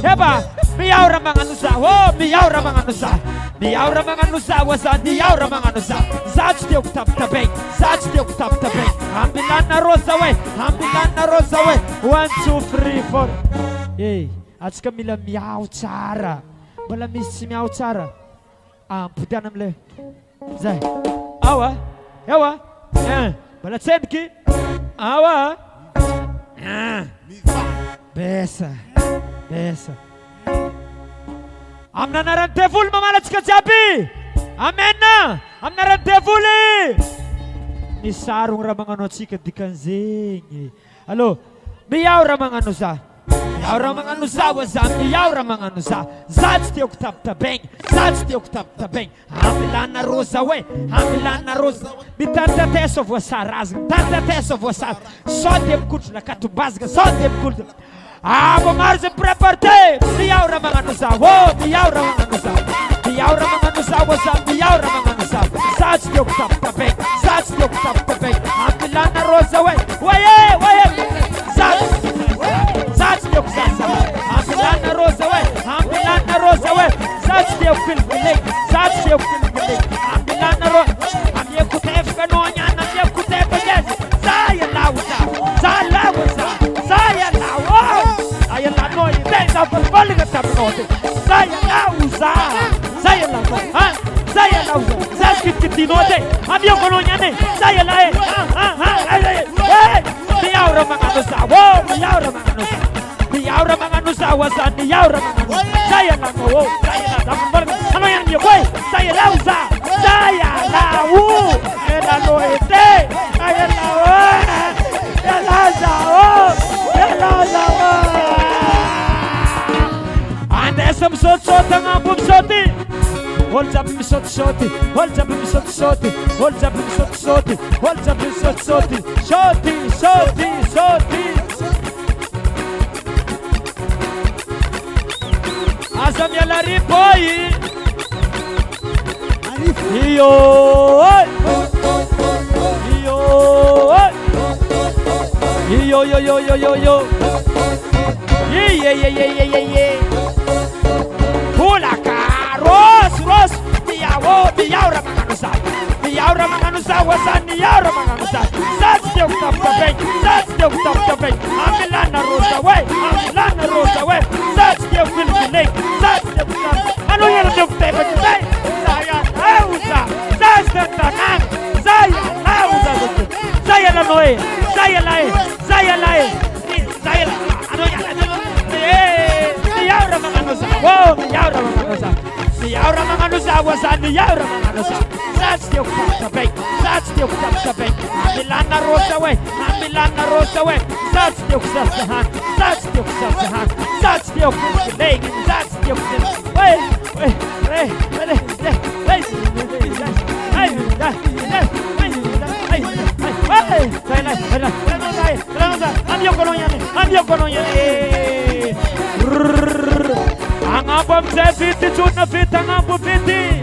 Heba, miyaura mga nusa. Oh, miyaura mga nusa. Miyaura mga nusa wasa. Miyaura mga nusa. Zach tiok tap tabeng. Zach tiok tap tabeng. Ambilan na rosa we. Ambilan na rosa we. 1, 2, 3, 4. Hey, at kamila miyaw tsara. Bala misi miyaw tsara. Putanam le. Zay. Awa. Yawa. Bala tsedki. Awa. Besa. Besa. Amna narantevul mamalat kajabi. Amen na. Amna narantevuli. Ni sarung ramang ano chika dikanzing. Alo. Biyaw ramang ano sa. Biyaw ramang ano sa wazam. Biyaw ramang ano sa. Zats tiok tap tabeng. Zats tiok tap tabeng. Hamilan na rosa we. Hamilan na rosa. Bitanta teso vosaraz. Tanta teso vosar. Sodem kutla katubazga. Sodem kutla. Marze preparte. Biyaw ramang ano sa. Wo. Biyaw ramang ano sa. Biyaw ramang ano sa wazam. Biyaw ramang ano sa. Zats tiok tap tabeng. Zats tiok tap tabeng. Hamilan na rosa we. Waye. Waye. Zats. Zats tiok sasa. Hamilan na rosa we. Hamilan na rosa we. Zats tiok filfilik. Zats tiok filfilik. Hamilan na rosa. Amye kutef kanonya. Amye kutef yes. Zaya lauza. Zaya lauza. Zaya lauza. Zaya lanoi. Zaya verbaliga tabnote. Zaya lauza. Zaya lauza. Zaya lauza. Zaya kitinote. Amye kanonya ne. Zaya lae. Miyaura mga nusa. Wow. Miyaura mga nusa. Miyaura mga nusa. Wasan. Miyaura mga nusa. Zaya lang. Wow. Zaya lang. Ano yan niyo? Boy. Zaya lauza. Zaya lau. Ela loete. Zaya lau. Ela zao. Ela zao. Ande sam sot nga bum soti. Hold up mi sot soti. Hold up mi sot soti. Hold up mi sot soti. Hold up mi sot soti. Soti, soti, soti. Asam yala ripoi. Iyo. Iyo. Iyo yo yo yo yo yo. Ye. Pula karos ros. Biyaura manganusa. Biyaura manganusa wasan biyaura manganusa. Zats tiok tap tabeng. Zats tiok tap tabeng. Amilana rosa we. Amilana rosa we. Zats tiok filfilik. Zats tiok tap. Ano yan tiok tap tabeng. Zaya lauza. Zats tanang. Zaya lauza. Zaya lanoe. Zaya lae. Zaya lae. Zaya la. Ano yan? Biyaura manganusa. Wow. Biyaura manganusa. Miyaura mga nusa wasan. Miyaura mga nusa. Zats tiok tap tabeng. Zats tiok tap tabeng. Amilan na rosa we. Amilan na rosa we. Zats tiok sasahan. Zats tiok sasahan. Zats tiok filfilig. Zats tiok filfilig. Wey. Amyo kono yan. Angabam zefiti chuna fita ngambu fiti.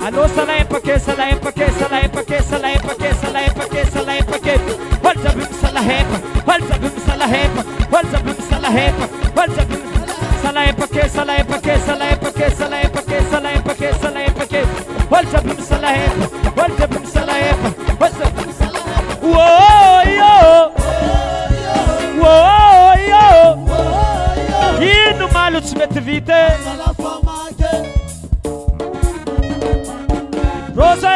Alo salay pake. Walzabim salahepa. Walzabim salahepa. Salay pake. Walzabim salahepa. Whoa yo. Inu malu tsmete vite. Rose.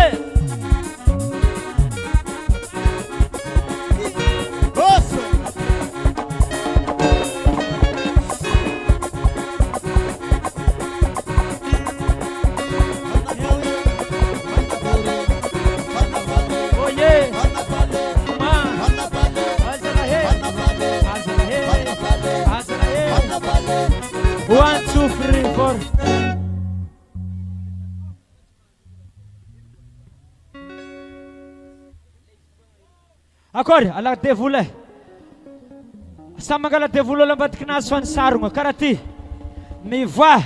One, two, three, four. Akor, ala devule. Sama gala devulo lambat kena swan sarung karati. Mi va.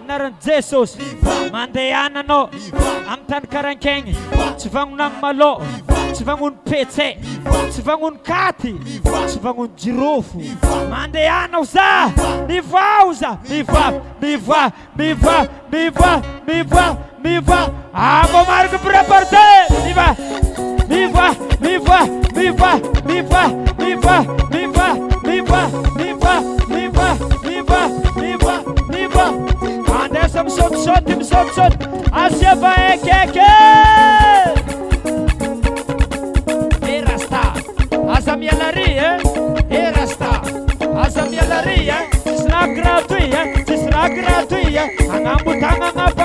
naran Jesus mandehana no amtan karankeng tsvangun malo tsvangun petse tsvangun kati tsvangun jirofu mandehana usa usa miva amo margo preparte miva ande som sot asia vai keke erasta asa minha laria erasta asa minha laria será gratuita angambu tanga ngapa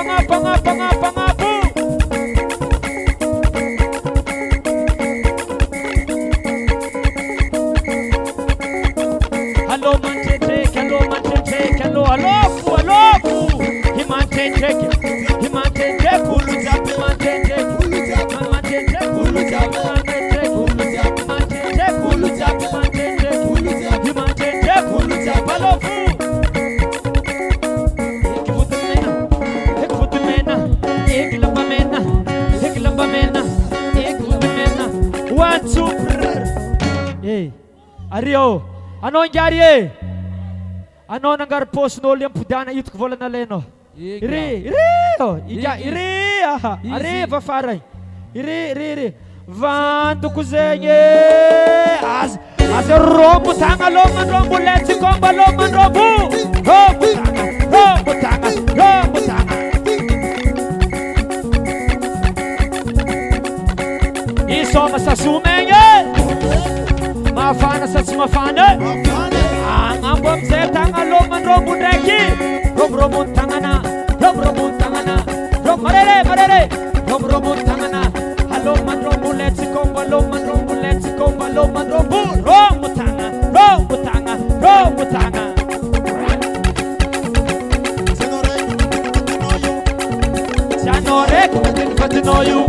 Hello Ario, ano nangyari Ano nangarpos no liam pudana ito kvola na leno. Iri, Ari vafaray. Iri. Vanto kuzenye. As rombo tanga rombo let's komba rombo. Rombo tanga. Iso masasumenye. Mafana sa mafana. Ambom se tanga rombo dreki. Rombo tangana. Rombo marere. Rombo tangana. Hello man rombo let's komba rombo tanga. Chanore kubatin fatinoyu.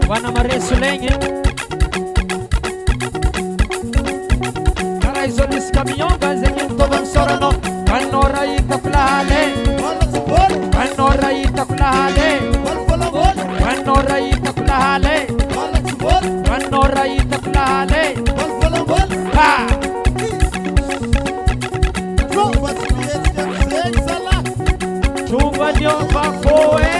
Wana maresulenge Cara isolis caminhão Ganzenho tovam sorano Kanora itakulale Kanora itakulale Ha Chuva de opa foi